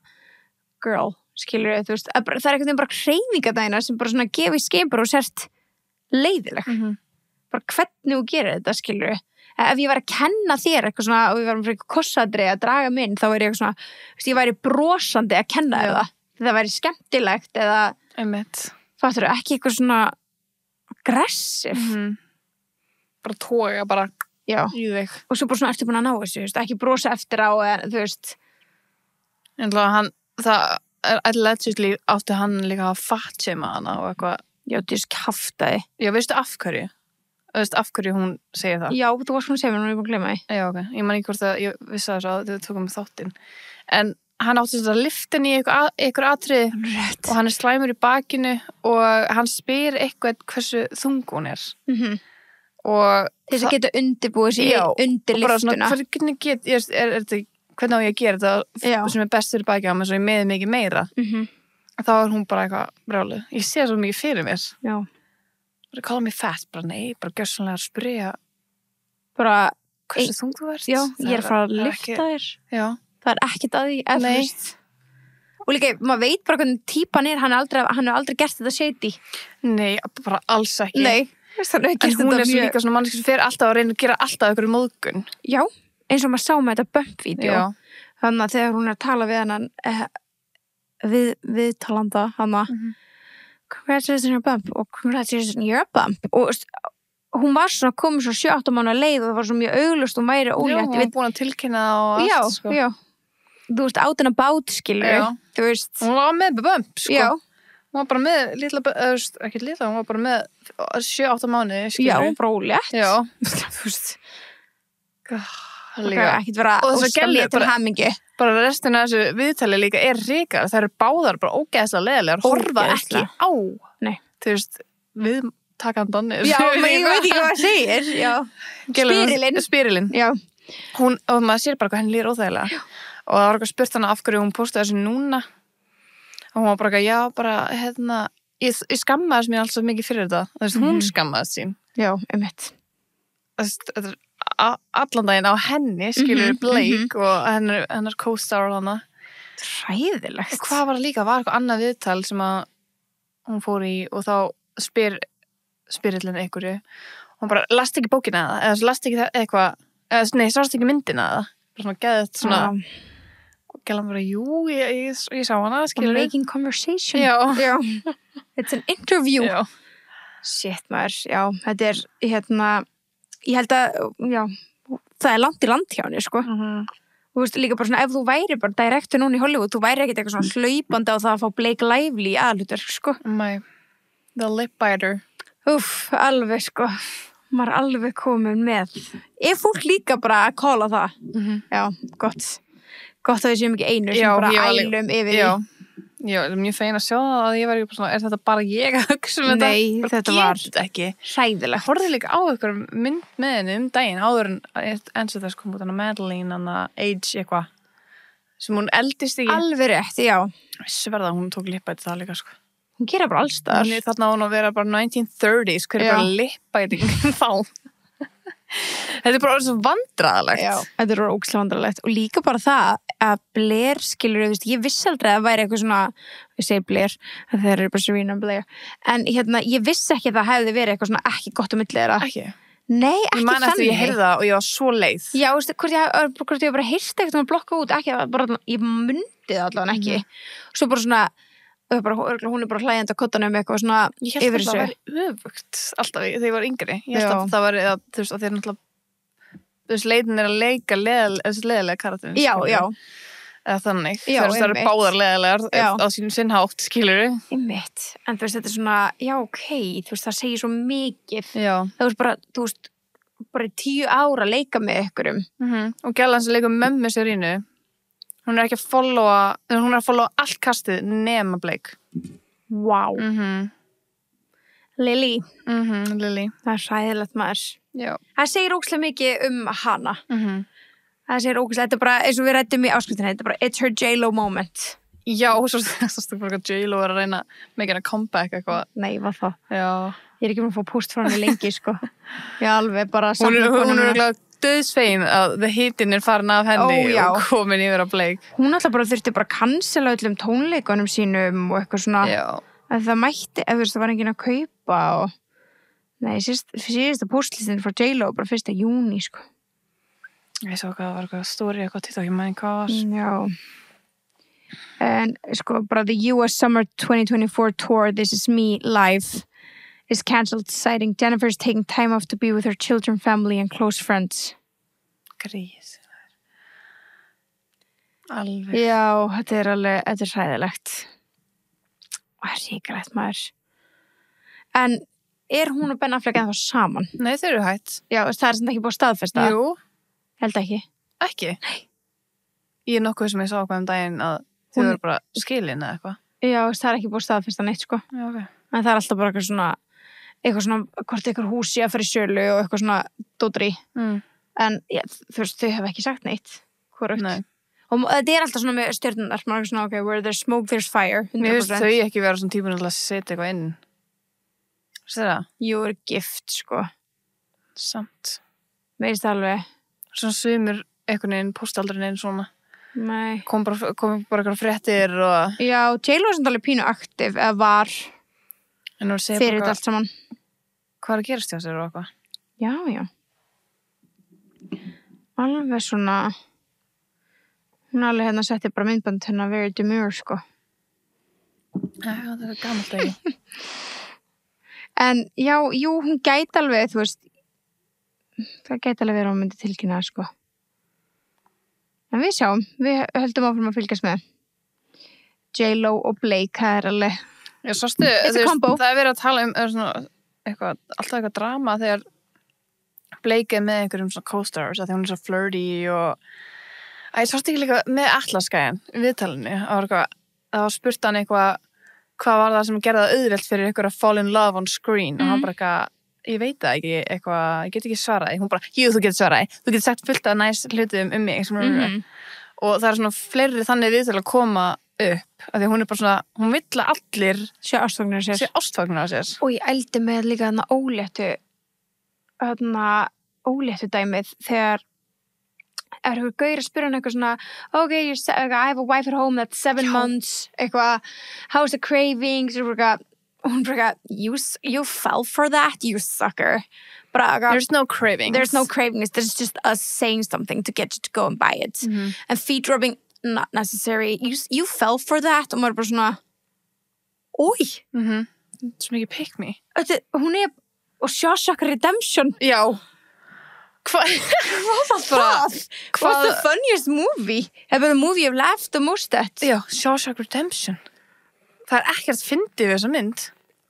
girl, skilur þú veist, það er eitthvað bara hreyfingadæna sem bara svona gefi skipur og sért leiðileg. Bara hvernig þú gerir þetta, skilur ef ég var að kenna þér eitthvað svona og við varum fyrir eitthvað kossadrei að draga minn þá er ég eitthvað svona, veist, ég væri brosandi að kenna þér það væri skemmtilegt eða fattur ekki eitthvað svona aggressiv bara toga bara í þig og svo bara svona ertu búin að ná þessu, veist, ekki brosa eftir á þú veist en það er allegedly átti hann líka að fatshaima hana og eitthvað já, þú veist, kjaftaði já, veistu af hverju? Þú veist af hverju hún segir það? Já, þú varst svona að segja mér, hún er búin að glemma því. Já, ok. Ég man ekki hvort að ég vissi það svo að þau tókum þáttinn. En hann átti þess að lyfta henni í einhver atriði og hann er slæmur í bakinu og hann spyr eitthvað hversu þung hún er. Og þess að geta undirbúið sér undir lyftuna. Hvernig á ég að gera þetta sem er best fyrir bakið á mig svo ég meði mikið meira. Þá er hún bara eitthvað brjáluð. Ég sé svo mikið fyrir mér. Já. Það er að kalla mig fett, bara nei, bara gjörsamlega að spyrja bara hversu þung þú ert. Já, ég er að fara að lyfta þér. Já. Það er ekkert að því eftir. Og líka, maður veit bara hvernig típan er, hann hefur aldrei gert þetta shady. Nei, bara alls ekki. Nei, en hún er líka svona mannski sem fer alltaf að reyna að gera alltaf ykkur móðgun. Já, eins og maður sá með þetta bump-vídeó. Þannig að þegar hún er að tala við hann viðtalanda hana congratulations on your bump og congratulations on your bump og hún var svona komið svo 7-8 mánuða leið og það var svo mjög auglust og meiri ólétt. Já, hún var búin að tilkynna og allt sko. Já, þú veist out and about skilur þú veist. Hún var með bump sko. Já. Hún var bara með ekki litla, hún var bara með 7-8 mánuði, Já, brólétt. Já. Þú veist. Líka. Ekkert vera Og þessar óska gælur mér til hamingi. Bara restin af þessu viðtali líka hrikar. Það eru báðar bara ógeðslega leiðilegar. Horfa ekki á. Nei. Þú veist, viðtakandan. Já, men ég veit ekki hvað það segir. Já. Spyrilinn. Já. Og maður sér bara hvað henni líður óþægilega. Já. Og það var eitthvað spurt hana af hverju hún postaði þessu núna. Og hún var bara, já, bara, ég skammaðist mér alltaf mikið fyrir þetta. Þess hún skammaðist sín. Já, einmitt. Þetta er allan daginn á henni, skilur Blake og hennar co-star hana. Hræðilegt. Og hvað var það líka? Var eitthvað annað viðtal sem að hún fór í og þá spyrillin einhverju. Hún bara, last ekki bókina eða last ekki eitthvað, nei, sást ekki myndina eða. Bara svona geðið svona, og gælan bara, jú, ég sá hana, skilur. Making conversation. Já. It's an interview. Já. Shit, maður, já, þetta er, ég held að, já, það er langt í land hjá henni, sko. Þú veist, líka bara svona, ef þú væri bara direktur núna í Hollywood, þú væri ekkert eitthvað svona hlaupandi á það að fá Blake Lively í aðalhlutverk, sko. My, the lip biter. Alveg, sko. Maður er alveg komin með. Er fólk líka bara að kóla það? Já, gott. Gott að við séum ekki einu sem bara ælum yfir því. Já, ég er mjög fein að sjá það að ég var ekki bara svona, er þetta bara ég að hugsa um þetta? Nei, þetta var ekki. Hræðilegt. Horfði líka á ykkur mynd með henni daginn áður en eins og þess kom út hana Madeline, hana Age eitthvað sem hún eldist ekki. Alveg rétt, já. Ég sverða að hún tók lippæti það líka, sko. Hún gera bara allstar. Þarna á hún að vera bara 1930s, hver er bara lippæting þá? Þetta er bara svo vandræðalegt. Já, þetta er ógeðslega vandræðalegt og líka bara það að Blair, skilur, ég vissi aldrei að það væri eitthvað svona, ég segi Blair en þeir eru bara Serena og Blair en ég vissi ekki að það hefði verið eitthvað svona ekki gott á milli þeirra. Ekki? Nei, ekki þannig. Ég man eftir ég heyrði það og ég var svo leið. Já, veistu, hvort ég bara heyrst eitthvað að blokka út, ekki, bara, ég mundi það allavega ekki. Svo bara svona hún er bara hlægjandi á kottanum eitthvað svona yfir þessu. Ég held að það væri öfugt alltaf þegar ég var yngri. Ég held að það væri að þú veist að þeir náttúrulega þú veist leitin er að leika leðilega karakterin. Já. Eða þannig. Það eru báðar leðilegar á sinn hátt, skilurðu. Einmitt. En þú veist þetta er svona, já ok, þú veist það segir svo mikið. Já. Það veist bara, þú veist, bara 10 ára að leika með ykkurum. Og gælan sem leikur mömmu Serínu. Hún er ekki að followa, hún er að followa allt kastið nema Blake. Vá. Lily. Lily. Það er hræðilegt maður. Já. Það segir ógeðslega mikið um hana. Það segir ógeðslega, þetta er bara, eins og við ræddum í áskriftinni, þetta er bara, it's her J-Lo moment. Já, og svo stu bara að J-Lo er að reyna make a comeback eitthvað. Nei, hvað það? Já. Ég er ekki búin að fá post frá henni lengi, sko. Ég alveg bara Hún er döðsfegin að hitin er farin af henni og komin yfir á Blake. Hún alltaf bara þurfti bara að cancela öllum tónleikunum sínum og eitthvað svona að það mætti, ef það var enginn að kaupa og nei, síðasta postlistin frá J-Lo bara 1. júní, sko. Ég sá hvað það var eitthvað stóri eitthvað TikTok, ég mæði hvað var. Já. En sko, bara the US Summer 2024 tour This Is Me live is cancelled, citing Jennifer's taking time off to be with her children, family and close friends. Grís. Alveg. Já, þetta er hræðilegt. Það er ríkalegt maður. En er hún og Ben Affleck ennþá saman? Nei, þau eru hætt. Já, það er sem ekki búið að staðfesta. Jú. Held ekki. Ekki? Nei. Ég er nokkuð sem ég sá hvað daginn að þau eru bara skilin eða eitthvað. Já, það er ekki búið að staðfesta neitt, sko. Já, ok. En það er alltaf bara eitthvað svona hvort eitthvað húsi að fara í sölu og eitthvað svona dótri. En ja, þú veist, þau hefur ekki sagt neitt. Hvorugt. Nei. Og þetta er alltaf svona með stjörnunar, maður er svona, ok, where there's smoke, there's fire. 100%. Mér finnst þau ekki vera svona típun að setja eitthvað inn. Veistu það? Jú, er gift, sko. Samt. Mér finnst það alveg. Svona sumir einhvern veginn, postaldurinn einn svona. Nei. Kom bara eitthvað fréttir og... Já, J-Lo er svona alveg pínu aktiv, eða var fyrir þetta allt saman. Hvað er að gerast hjá sér og eitthvað? Já. Alveg svona... Hún alveg hérna setti bara myndband hérna very demure, sko. Já, það er gamalt ekki. En já, jú, hún gæti alveg, þú veist, það gæti alveg verið að hún myndi tilkynna, sko. En við sjáum, við höldum áfram að fylgjast með. J-Lo og Blake, það er alveg... Já, sástu, það verið að tala svona, alltaf eitthvað drama þegar Blake með einhverjum svona co-stars að því hún svo flirty og ég sástu ekki líka með Atlas-gæjan í viðtalinu, það var spurt hann eitthvað hvað var það sem gerði það auðvelt fyrir ykkur að fall in love on screen og hann bara eitthvað, ég veit það ekki eitthvað, ég get ekki svaraði, hún bara, jú þú getur svaraði, þú getur sagt fullt af næs hlutum mig og það svona fleiri þannig viðtal að koma upp, af því hún bara svona, hún vill að allir sé ástfagnar af sér og ég ældi með líka óléttu dæmið þegar hún gauður að spyrja hann eitthvað svona okay, I have a wife at home that's 7 months eitthvað, how's the cravings og hún bara you fell for that, you sucker there's no cravings there's just us saying something to get you to go and buy it and feet rubbing not necessary, you fell for that og maður bara svona svo mikið pick me hún og Shawshank Redemption What's the funniest movie? Ever the movie I've laughed the most at? Já, Shawshank Redemption. Það ekkert fyndið við þessa mynd.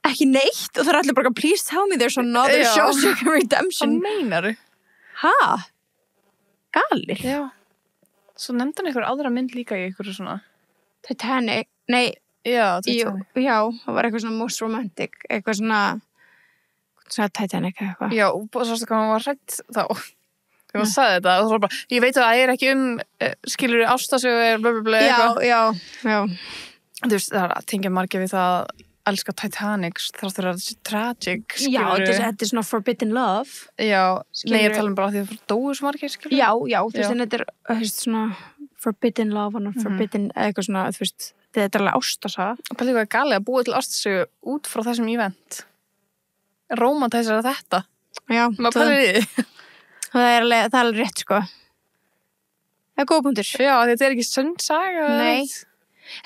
Ekki neitt og það allir bara please tell me there's another Shawshank Redemption. Hvað meinaru? Ha? Galir? Já. Svo nefndi hann einhver aðra mynd líka í einhverju svona Titanic. Nei. Já, Titanic. Já, það var eitthvað svona most romantic, eitthvað svona Titanic eitthvað. Já, og svo hvað hann var hrætt þá þegar hann sagði þetta og þá bara, ég veit að það er ekki skilur ástasögu blablabla Já. Þú veist, það tengja margir við það að elska Titanic þráttur að það sé tragic Já, þetta svona forbidden love Já, nei, ég tala bara því að það dóu svo margir skilur Já, þú veist, en þetta svona forbidden love og forbidden eitthvað svona, þú veist, þetta alveg ástasaga og bara líka galið að búa til ástasögu út frá þessum event romantæsar að þetta Já, það er alveg rétt sko það er góð punktur Já, þetta er ekki sönnsaga Nei,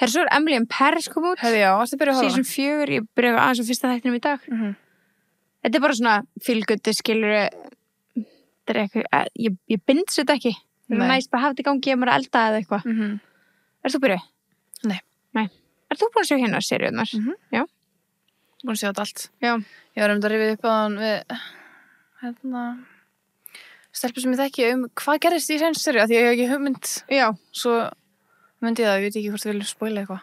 svo er Emily in Paris kom út Já, varstu að byrja að horfa Season 4, ég byrja aðeins á fyrsta þættinum í dag Þetta er bara svona feel-good skilur þetta er eitthvað, ég binds þetta ekki það er næst bara hafa þetta í gangi ef maður að elda eða eitthvað Er þú byrjuð? Nei Er þú búin að sjá hérna seríunar? Já Búin að sjá þetta allt Já Ég var að rifja upp á hann við stelpur sem ég þekki hvað gerðist í seinstu seríu því ég hef ekki hugmynd Já Svo myndi ég það, ég veit ekki hvort þið vilja spoila eitthvað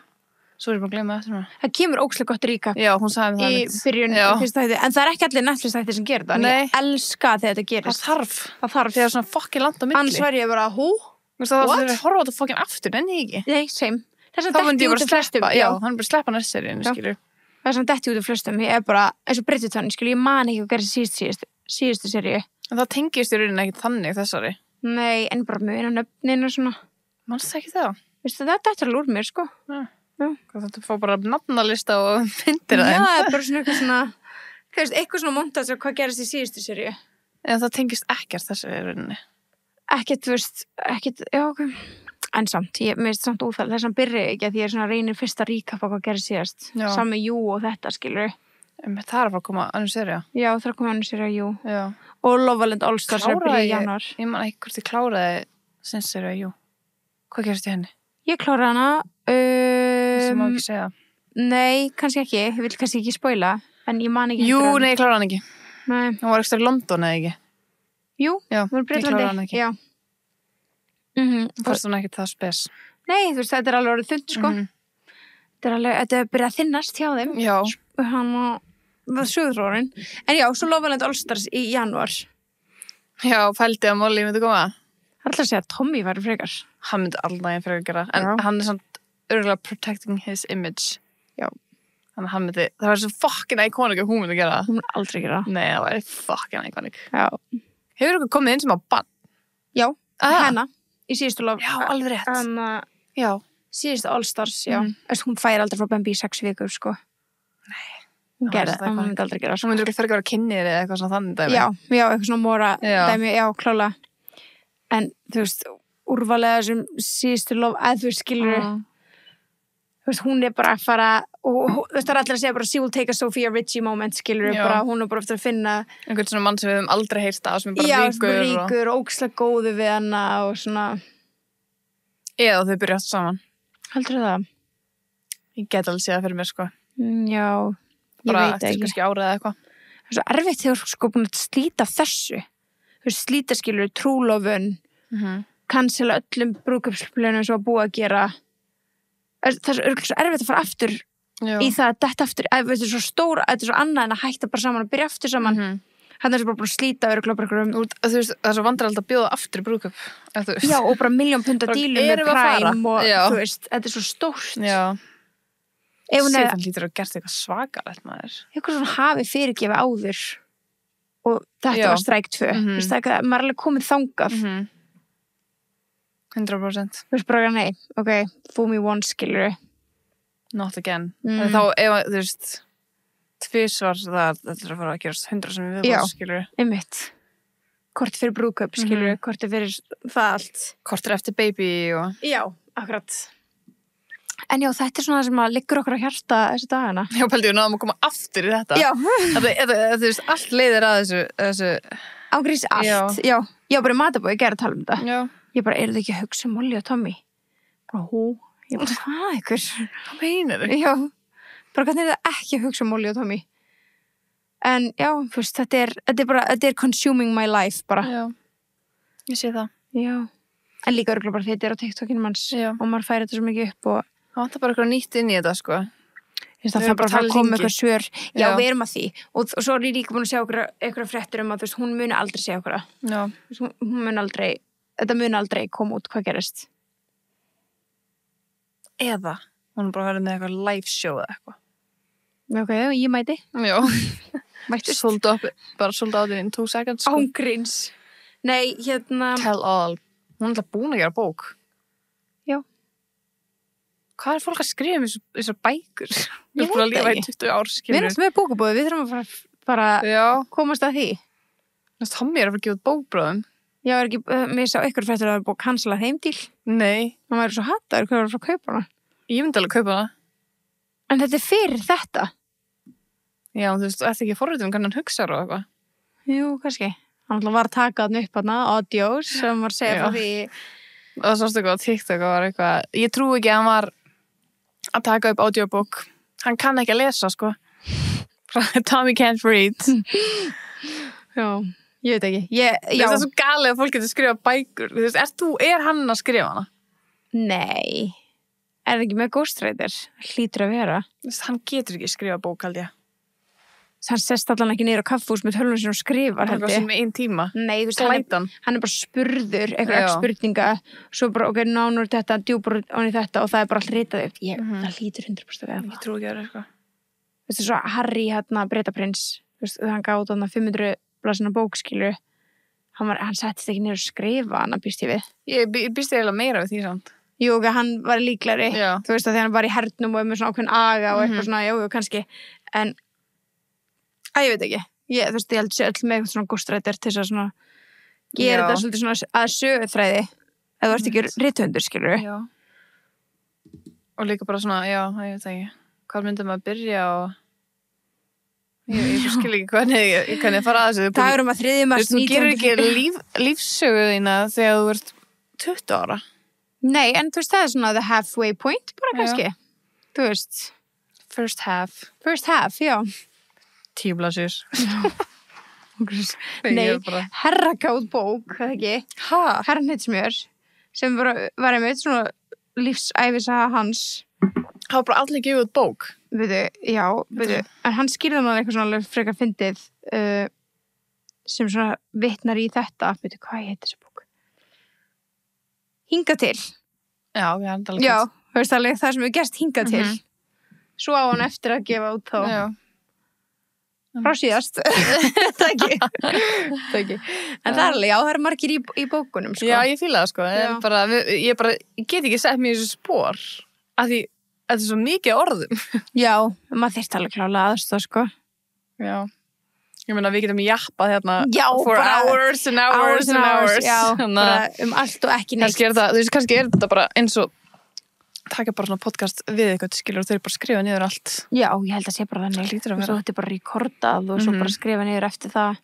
Svo er ég bara að gleyma þetta Það kemur ógeðslega gott recap Já, hún sagði það í byrjun fyrsta þætti en það er ekki allir Netflix þættir sem gerir það en ég elska þegar þetta gerist Það þarf Þegar svona fokkin land á milli Annars var ég bara, Það var að horfa á þetta fokkin aftur, en ég ekki Nei, same Það Þá myndi ég bara sleppa, já, hann bara sleppa næst seríunni, skilur Það er svona detti út af flestum, ég er bara eins og Bridgerton, ég man ekki hvað gerði síðustu seríu En það tengist í rauninni ekki þannig þessari Nei, en bara muna nöfnin og svona Manstu það ekki það? Veistu, þetta er alveg úr mér, sko Já. Þetta fá bara nafnalista og myndir að þeim. Já, það er bara svona eitthvað svona, þú veist, eitthvað svona montas af hvað gerist í síðustu seríu. En það tengist ekkert þessu í rauninni. Ekkert, þú veist, já, ok. En samt, mér finnst samt úþæll, þess að byrja ekki að því ég svona reynir fyrst að recapa hvað gerist síðast. Samme jú og þetta, skilur við. Það er að fara að koma önnur sería. Já, það er að koma önnur sería, jú. Já. Og Love Island All Stars er að byrja í janúar. Ég man ekki hvort ég kláraði sinns sería, jú. Hvað gerist í henni? Ég kláraði hana. Sem má ekki segja. Nei, kannski ekki. Ég vil kannski ekki spoila, en ég man ekki. Jú, nei, ég kláraði hana ekki. Nei. Hún var ekstra í London, eða ekki? Jú, já, hún var í Bretlandi. Já. Fannst hún ekki það spes? Nei, þú veist, þetta er alveg orðið þund, sko. Þetta er byrjað að þinnast hjá þeim. Já. Hann var sögurrórin. En já, svo Love Island All Stars í janúar. Já, pældi að Molly myndi koma. Það er alltaf að segja að Tommy væri frekar. Hann myndi aldrei frekar gera. En hann er samt örgulega protecting his image. Já. Þannig að hann myndi, það var svo fucking iconic að hún myndi gera. Hún myndi aldrei gera. Nei, það var fucking iconic. Já. Hefur ykkur komið inn sem á bann? Já, hennar. Í síðustu Love. Já, alveg rétt. Já. Síðustu All Stars, já. Hún fær aldrei frá Bambi í 6 vikur, sko. Nei. Hún gerði það, hún myndi aldrei gera. Hún myndi örugglega frekar vera kynnir eða eitthvað svona þannig dæmi. Já, eitthvað svona mora dæmi, já, klála. En, þú veist, úrvalega sem síðustu Love, að þú veist, skilur þú veist, hún er bara að fara og þú veist, það er allir að segja bara she will take a Sophia Richie moment, skilur bara, hún er bara eftir að finna einhvern svona mann sem við höfum aldrei heyrt af sem er bara ríkur og ógeðslega góðu við hana og svona eða þau byrja aftur saman. Heldur það? Ég get alveg séð það fyrir mér, sko. Já, ég bara veit eftir ekki. kannski árið eða eitthvað. Það er svo erfitt þegar þú sko búin að slíta þessu. Þú veist, slíta skilur trúlofun, cancela öllum brúðkaupsplönum sem var búið að gera. Það er svo erfitt að fara aftur í það að detta aftur. Þetta er svo stóra, þetta er svo annað en að hætta bara saman og byrja aftur saman. Hann er svo bara búin að slíta örugglega bara einhverjum. Þú veist, það er svo vandralegt að bjóða aftur í brúðkaup. Já, og bara 1.000.000 punda dílum með Prime og þú veist, þetta er svo stórt. Já. Síðan lítur að gert eitthvað svakalegt maður. Eitthvað svona hafi fyrirgefi áður og þetta var Strike 2. Þú veist, það er maður alveg komið þangað. 100%. Þú veist bara, nei, ok, fool me once, skilur við. Not again. Þá, ef þú veist, tvisvar þetta er að fara að gerast 100 sem við viðbúst, skilur við. Já, einmitt. Kort fyrir brúðkaup, skilur við, kort fyrir það allt. Kort eftir baby og... Já, akkurat. En já, þetta er svona það sem að liggur okkur á hjarta þessu dagana. Já, pældi, við náðum að koma aftur í þetta. Já. Þú veist, allt leiðir að þessu... Ágrís allt, já. Já, bara í matabói, ég gerði að tala um þetta. Já. Ég bara, eru þið ekki að hugsa Molly og Tommy? Bara, ég bara, hvað ykkur? Hvað meinar þau? Já, bara hvernig er það ekki að hugsa Molly og Tommy? En já, þú veist, þetta er consuming my life bara. Já, ég sé það. Já, en líka örugglega bara þetta er á TikTokinu manns og maður færi þetta svo mikið upp og... Það vantar bara eitthvað nýtt inn í þetta, sko. Það er bara að koma eitthvað svör. Já, við erum að því. Og svo er ég líka búin að sjá eitthvað fréttir um að, þú veist, hún muni aldrei segja okkur það. Já. Hún muni aldrei, þetta muni aldrei koma út hvað gerist. Eða, hún er bara að vera með eitthvað live show eða eitthvað. Ok, ég mæti. Já. Mættist. Bara sold out in 2 seconds, sko. Ángríns. Nei, hérna... Tell all. Hún er alltaf búin að gera bók. Já. Hvað er fólk að skrifa um þessar bækur? Ég veit það ekki. 20 ár, við erum alltaf með bókabóði, við þurfum að bara komast að því. Tommy er að fara að gefa út bókbróðum. Já, er ekki, mér sá ykkur fréttur að það er búið að cancela þeim til. Nei. Það væri svo hattaður, hvað var að fara að kaupa hana? Ég myndi alveg kaupa hana. En þetta er fyrir þetta? Já, þú veist, þú ert ekki forritum hvernig hann hugsa og eitthvað. Jú, kannski. Hann alltaf var að taka hann upp hana, audios, sem var að segja frá því. Og það sástu eitthvað á TikTok og var eitthvað, ég trú ekki að hann var að taka upp audiobók. Hann kann ekki að lesa, sko. Tommy can't read. Já, ég veit ekki. Það er svo galið að fólk getur skrifa bækur. Þú veist, er hann að skrifa hana? Nei. Er það ekki með ghostwriter? Hlýtur að vera. Þú veist, hann getur ekki skrifa bók, held ég. Hann sest allan ekki niður á kaffhús með tölvun sinni og skrifar, held ég. Eitthvað sem með 1 tíma. Nei, þú veist, hann er bara spurður, eitthvað spurninga, svo bara, ok, nánur þetta, djúpar onni þetta og það er bara allt ritað upp. Það hlýtur 100% að ég trú ekki að það er eitthvað. Þú veist, svo Harry, Bretaprins, þú veist, hann gáði þarna 500 blaðsina bókskilu, hann settist ekki niður að skrifa, hann býst ég við. Ég býst ég eiginlega meira við því samt. Jú, ok, hann var líklari, þú veist, að þegar hann var í hernum og með svona ákveðin aga og eitthvað svona, jú, kannski, en ég veit ekki. Þú veist, ég held sér öll með eitthvað svona ghostwriter til þess að svona gera þetta svolítið svona að söguþræði ef þú ert ekki rithöfundur, skilur við. Já. Og líka bara svona, ég veit ekki. Hvað myndum að byrja og ég skil ekki hvernig fara að þessu. Dagur að 3. mars 19... Þú gerir ekki lífsögu þína þegar þú ert 20 ára. Nei, en þú veist, það er svona the halfway point bara kannski. Þú veist. First half, já. 10 blaðsjur. Nei, herragáð bók, það ekki? Herrnitsmjör, sem var einmitt svona lífsæfisaga hans. Það var bara allir gefið út bók. Veitu, en hann skýrði hann eitthvað svona frekar fyndið sem svona vitnar í þetta. Veitu, hvað heitir þessi bók? Hingað til. Já, þú veist alveg það sem hefur gerst hingað til. Svo á hann eftir að gefa út þá. Já. Frá síðast. Það ekki. En það er alveg, það er margir í bókunum, sko. Já, ég fíla það, sko. Ég get ekki sett mér í þessu spór af því þetta er svo mikið orðum. Já, maður þyrst alveg klálega aðstoð, sko. Já. Ég meina, við getum jappað hérna for hours and hours and hours. Já, bara allt og ekki neitt. Kannski er þetta bara eins og taka bara svona podcast við eitthvað, skilur, og þau eru bara að skrifa niður allt. Já, ég held að sé bara þannig. Og svo þetta er bara rekordað og svo bara skrifa niður eftir það.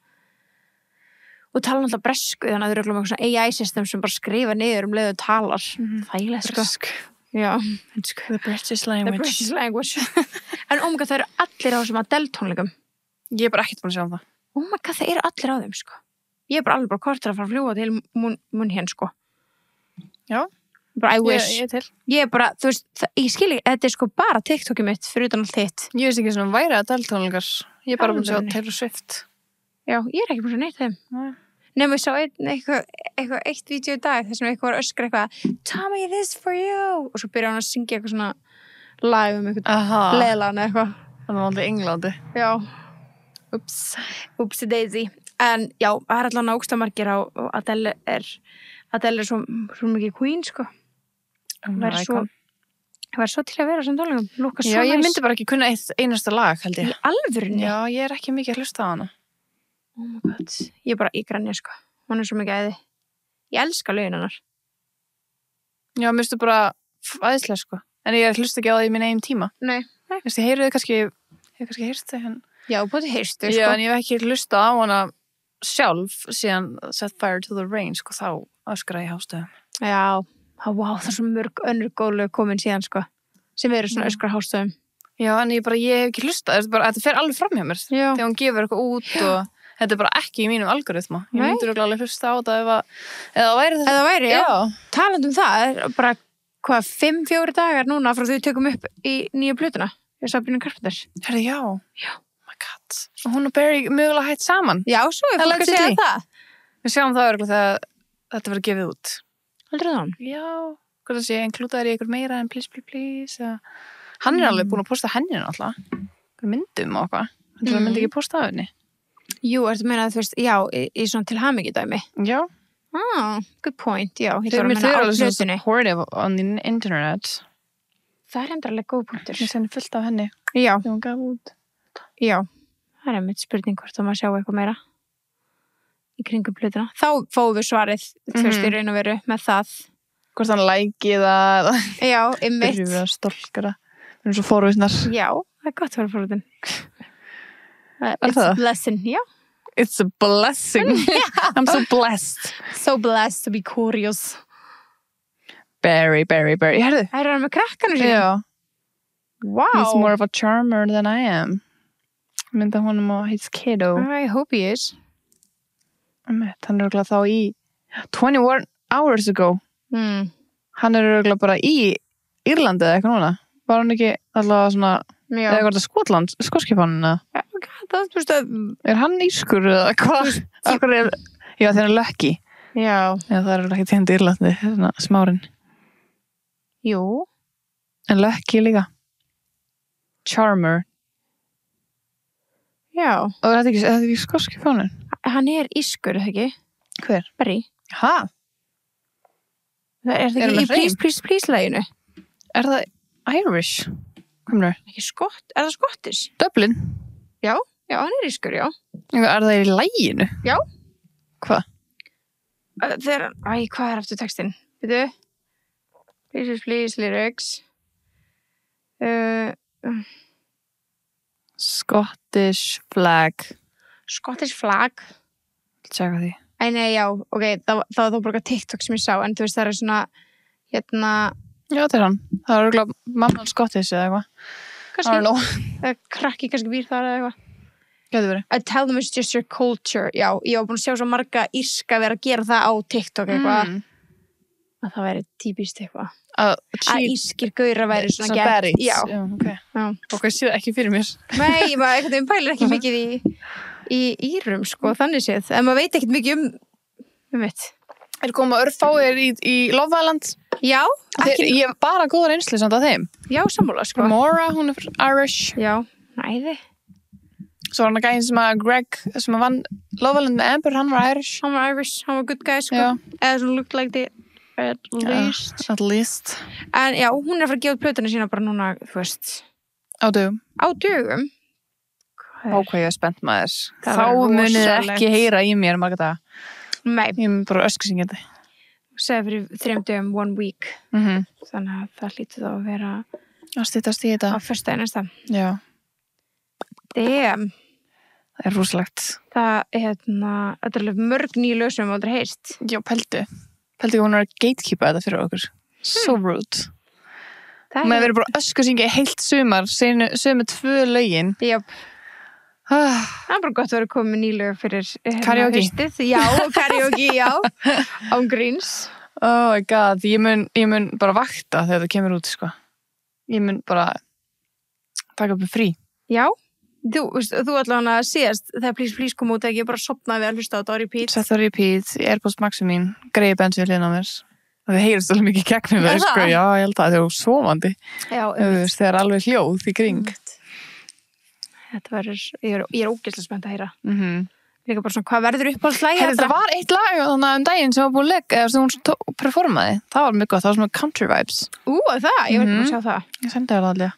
Og tala alltaf bresku, þannig að þau eru með eitthvað svona AI-system sem bara skrifa niður leið og talar. Þægilegt, sko. Já, The British language. En oh my god, það eru allir á þessum Adele tónleikum. Ég bara ekkert búin að sjá það. Oh my god, það eru allir á þeim, sko. Ég bara alveg kortur að fara að fljúga til mun hér, sko. Já. Bara I wish. Ég til. Ég bara, þú veist, ég skil ekki, þetta sko bara TikTokið mitt fyrir utan allt hitt. Ég veist ekki svona væri Adele tónleikar. Ég bara búin að sjá Taylor Swift. Já, ég ekki búin að neitt þeim. Nei. Nefnum ég sá eitt vídeo í dag þar sem eitthvað var að öskra eitthvað Tommy this for you og svo byrja hann að syngja eitthvað svona lag eitthvað leiðlan eitthvað. Það var alltaf Englandi. Já. Upsi daisy. En já, það allan ágstamargir á Adele er svo mikið queen, sko. Það er svo til að vera sem tónleikum. Já, ég myndi bara ekki kunna einasta lag, held ég. Í alvörunni? Já, ég er ekki mikið að hlusta á hana. Oh my god. Ég bara í granni, sko. Hún er svo mikið æði. Ég elska lögin hennar. Já, mér finnst bara æðislega, sko. En ég hlusta ekki á það í minn eigin tíma. Nei. Ég heyri þau kannski heyrst þau, en... Já, búið heyrstu, sko. Já, en ég hef ekki hlusta á hana sjálf síðan Set Fire to the Rain, sko, þá öskra ég hástöðum. Já, wow, það er svo mörg önnur góðlög komin síðan, sko. Sem eru svona öskra hástöðum. Já, en ég hef ekki hlusta. Þetta fer alveg fram hjá mér. Já. Þegar hún gefur eitthvað út og... Þetta er bara ekki í mínum algoritma. Ég myndur alveg hlusta á þetta eða væri, já. Talandi það, bara, 5-4 dagar núna frá því við tökum upp í nýju plötuna. Ég Sabrina Carpenter. Herði, já. Já. Oh my god. Og hún og Barry mögulega hætt saman. Já, svo er fólk að segja það. Við sjáum það örgulega þegar þetta verður gefið út. Heldur það? Já. Hvað það sé, inklútaður í ykkur meira en please. Hann er alveg búin að posta henni náttúrulega. Myndum og eitthvað. Það myndi ekki posta af henni. Jú, ertu að meina að þú veist, já, í svona til hamingjudæmi. Já. Good point, já. Þau eru alveg svona supportive on the internet. Það er endrarlega góð punktur. Ég senni fullt af henni. Já. Þegar hún gaf út. Já. Það er einmitt spurning hvort þá maður sjá eitthvað meira í kringum plötuna. Þá fáum við svarið, þú veist, í raun og veru með það. Hvort hann læki það. Já, einmitt. Við erum stolkara. Við erum svo forvísnar. Já, það er gott að vera forvísin. It's a blessing, yeah. It's a blessing. I'm so blessed. So blessed to be curious. Barry. Herðu. Það er hann með krakkanu sín. Já. Wow. He's more of a charmer than I am. Mynda honum og his kiddo. I hope he is. Hann er örugglega þá í 21 hours ago. Hann er örugglega bara í Írlandi eða eitthvað núna. Var hann ekki alltaf svona eða eitthvað Skotland, skotskipanina? Er hann írskur eða hvað? Já, þeir eru Lucky. Já, það eru ekki tegndi Írlandi, smárin. Jú. En Lucky líka. Charmer. Já. Og er þetta ekki skotskipanin? Hann er írskur, eða ekki? Hver? Barry. Hæ? Er það ekki í Please-Please-læginu? Er það Irish? Ekki er það Scottish? Dublin? Já, hann er írskur, já. Er það í læginu? Já. Hvað? Hvað er aftur textin? Veitu? Please, lyrics. Scottish flag. Scottish flag? Tjaka því. Nei, já, ok, það var þá bara TikTok sem ég sá, en þú veist, það er svona, Já, þetta er hann. Það er örugglega mamman Scottish eða eitthvað. Kannski. Það krakki kannski býr þar eða eitthvað. Gæti verið. I tell them it's just your culture. Já, ég var búin að sjá svo marga írska vera að gera það á TikTok eitthvað. Að það væri típist eitthvað. Að írskir gaurar væri svona gett. Já. Ok. Ok, ég sé það ekki fyrir mér. Nei, maður einhvern veginn pælir ekki mikið í írum, sko, þannig séð. En maður veit ekkert mikið mitt. Er koma örfáir í Love Island? Já. Ég hef bara góða reynslu samt af þeim. Já, sammála, sko. Mora, hún er Irish. Já, næði. Svo var hann að gæðin sem að Greg, sem að vann Love Island með Amber, hann var Irish. Hann var good guy, sko. Já. Eða svona looked like it, at least. At least. En já, hún er að fara að gefa út plötuna sína bara núna, þú veist. Á dögum. Á dögum? Hvað ég er spennt maður. Þá munið ekki heyra í mér marga daga. Nei. Ég er bara öskusingið þetta. Segði fyrir 3 dögum, 1 week. Þannig að það hlýtur þá að vera að styttast í þetta. Á föstudaginn næsta. Já. Damn. Það er rosalegt. Þetta er alveg mörg nýju lög sem við aldrei heyrst. Já, pældu hún er að gatekeepa þetta fyrir okkur. So rude. Maður verið bara ösku syngja í heilt sumar, sömu 2 lögin. Jöp. Það bara gott að vera komið nýlega fyrir karaoke. Haustið. Já, karaoke, já. Án gríns. Oh my god, ég mun bara vakta þegar það kemur út, sko. Ég mun bara taka upp frí. Já. Þú allavega síðast þegar Please kom út ekki, ég bara sopnaði við að hlusta á þetta á repeat. Sett á repeat, Airpods Maxi mín, greiði bensin við hliðina á mér. Það heyrist alveg mikið gegnum það, sko. Já, ég held að það er svovandi. Já, þegar alveg hljóð í kring. Þetta verður, ég er ógeðslega spennt að heyra. Líka bara svona, hvað verður uppáhaldslægi? Það var eitt lag þannig daginn sem var búin að leika, eða hún performaði. Það var mjög gott, það var svona country vibes. Það, ég verður bara að sjá það. Ég sendi það alveg.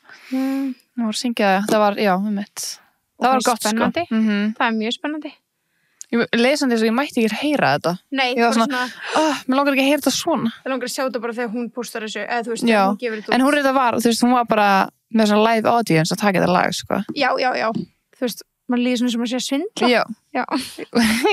Það var að syngja, það var, já, mitt. Það var gott, spennandi. Sko. Það er mjög spennandi. Ég lesandi þess að ég mætti ekki heyra þetta. Nei, ég var svona, mér langar ekki að heyra þetta svona. Ég langar að sjá þetta bara þegar hún postar þessu, eða þú veist, já, hún gefur þetta út. En hún þetta var, þú veist, hún var bara með svona live audience að taka þetta lag, sko. Já. Þú veist, maður líður svona sem að sé að svindla. Já.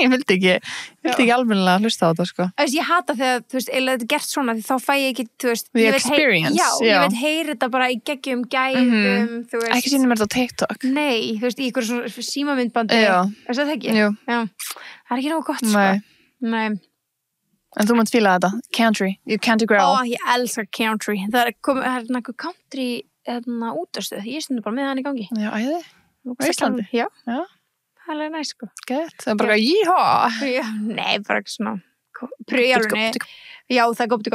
Ég vildi ekki almennilega hlusta á þetta, sko. Ég hata þegar, þú veist, eða þetta er gert svona því þá fæ ég ekki, þú veist, The experience. Ég veit heyra þetta bara í geggjum gæðum, þú veist. Ekki sýnir mér þetta á TikTok. Nei, þú veist, í ykkur svona símamyndbandi. Er það ekki? Já. Það er ekki nógu gott, sko. Nei. En þú mátt fíla þetta, country, country girl. Ég elskar country. Það er einhver country útastöð, ég stundur bara með hann í gangi. Já, æði. Á Íslandi? Já. Það er alveg næst, sko. Gett. Það er bara jíhá. Nei, bara ekki svona pröfjálunni. Já, það er gópti.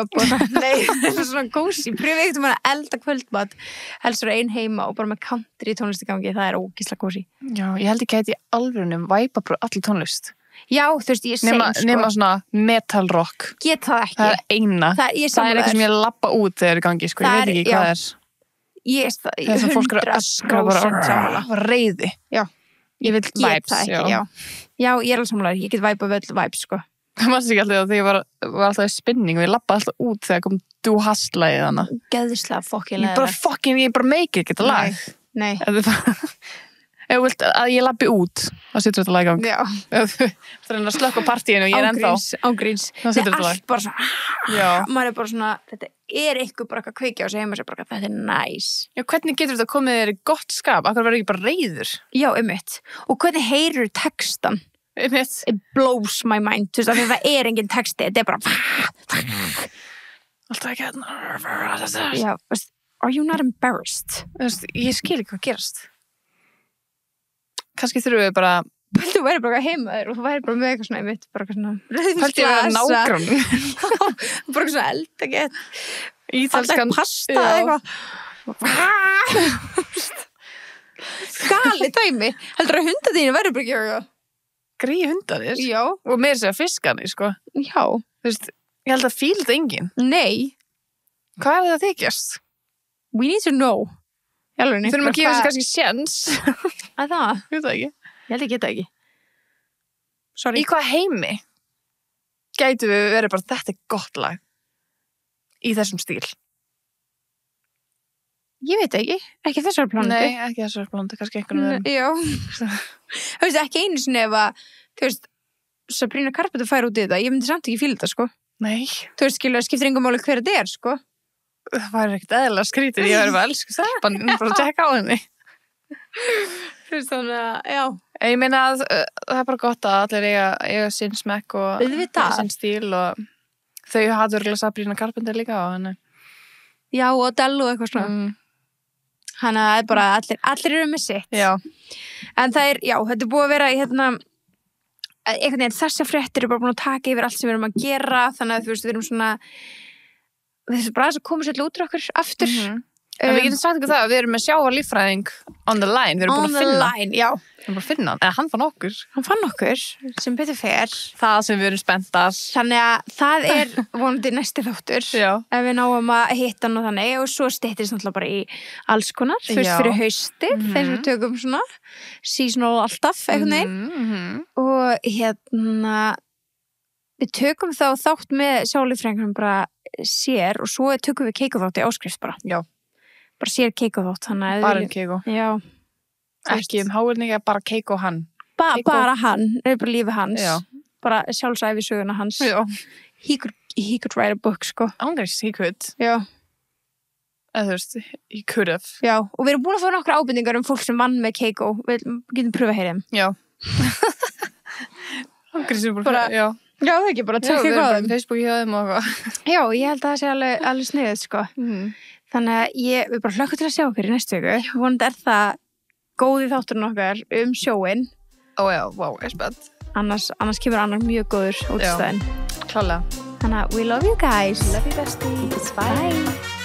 Nei, það er svona gósi. Pröfið ekkert að elda kvöldmat. Helst vera ein heima og bara með country tónlist í gangi. Það er ógeðslega gósi. Já, ég held ekki að þetta í alvörunum væpa bara allir tónlist. Já, þú veist, ég segi, sko. Nema svona metal rock. Get það ekki. Það er eina. Það er eitthvað sem ég lappa út þegar í gangi, sko. Ég veit ekki hvað það er. Það er 100% sammála. Reiði. Já. Ég vil vibes. Já, ég er alveg sammála. Ég get væpa við öll vibes, sko. Það varst ekki alltaf þegar ég var alltaf í spinning og ég lappa alltaf út þegar kom Du Hast-lagið hana. Geðislega fokkilega. Ég bara make it, geta lag. Nei. Ef þú vilt að ég lappi út, þá setur þetta lag í gang. Já. Það er að slökka partíinu og ég er ennþá. Ángríns. Þá setur þetta lag. Allt bara svona. Já. Maður er bara svona, þetta er eitthvað bara að kveikja á sig heima sér bara, þetta er næs. Já, hvernig getur þetta komið þér í gott skap? Akkur verður ekki bara reiður? Já, einmitt. Og hvernig heyrur textan? Einmitt. It blows my mind. Þú veist, af því það er engin texti. Þetta er bara... Alltaf ekki hérna. Já, veist, are you not embarrassed? Veist, ég skil ekki hvað gerast. Kannski þurfum við bara... Þú væri bara heima þér og þú væri bara með eitthvað svona einmitt, bara eitthvað svona Hælti ég að nágrunum. Bara eitthvað svona eldagett. Ítalskan. Pasta eitthvað. Gali dæmi. Heldur að hundar þínu væri bara ekki eitthvað. Gríi hundarnir? Já. Og meira segja fiskarnir, sko. Já. Þú veist, ég held að fíla þetta enginn. Nei. Hvað er það að þykjast? We need to know. Við þurfum að gefa þessu kannski sjens. Að það? Ég veit það ekki. Ég held að geta ekki. Sorry. Í hvað heimi gætu við verið bara þetta er gott lag í þessum stíl? Ég veit ekki. Ekki þessar plánandi. Nei, ekki þessar plánandi, kannski einhvern veginn. Já. Þú veist, ekki einu sinni ef að, þú veist, Sabrina Carpenter fær út í þetta. Ég myndi samt ekki fíla þetta, sko. Nei. Þú veist, skiptir engum máli hver þetta er, sko. Það var ekkert eðlilega skrítið. Ég verið bara elsku stelpan, bara að tjekka á henni. Þú veist, þannig að, já. Ég meina að það er bara gott að allir eiga sinn smekk og sinn stíl og þau hafðu örgulega Sabrina Carpenter líka á henni. Já, og Adele og eitthvað svona. Þannig að það er bara, allir eru með sitt. Já. En það er, já, þetta er búið að vera í einhvern veginn, þessar fréttir eru bara búin að taka yfir allt sem við erum að gera, þannig að þú veist, við erum svona, við erum bara að koma svolítið út úr okkur aftur. En við getum sagt ykkur það að við erum með sjávarlíffræðing on the line, við erum búin að finna. On the line, já. Við erum búin að finna hann, eða hann fann okkur. Hann fann okkur, sem betur fer. Það sem við erum spenntar. Þannig að það er vonandi næsti þáttur. Já. Ef við náum að hitta hann og þannig, og svo styttist náttúrulega bara í alls konar, þú veist, fyrir haustið, þegar við tökum svona seasonal alltaf, eitthvað neginn. Og við tökum þá þátt með sjávarlíffræðingunum bara sér og svo tökum við keikuþátt í áskrift bara. Já. Bara sér keiko þótt. Bara keiko. Já. Ekki háirninga, bara keiko hann. Bara hann, það er bara lífið hans. Já. Bara sjálfsæfisöguna hans. Já. He could write a book, sko. Ángriðs, he could. Já. Eða þú veist, you could have. Já, og við erum búin að fá nokkra ábendingar fólk sem vann með Keiko. Við getum pröfa að heyra þeim. Já. Bara, já, það er ekki bara að tjekka hvað þeim. Facebook hjá þeim og eitthvað. Já, ég held að það sé alveg sniðið, sko. Þannig að við bara hlökkum til að sjá okkur í næstu viku. Vonandi það góði þátturinn okkar sjóinn. Já, vá, spennt. Annars kemur annar mjög góður útstæðin. Klálega. Þannig að we love you guys. Love you besties. Bye.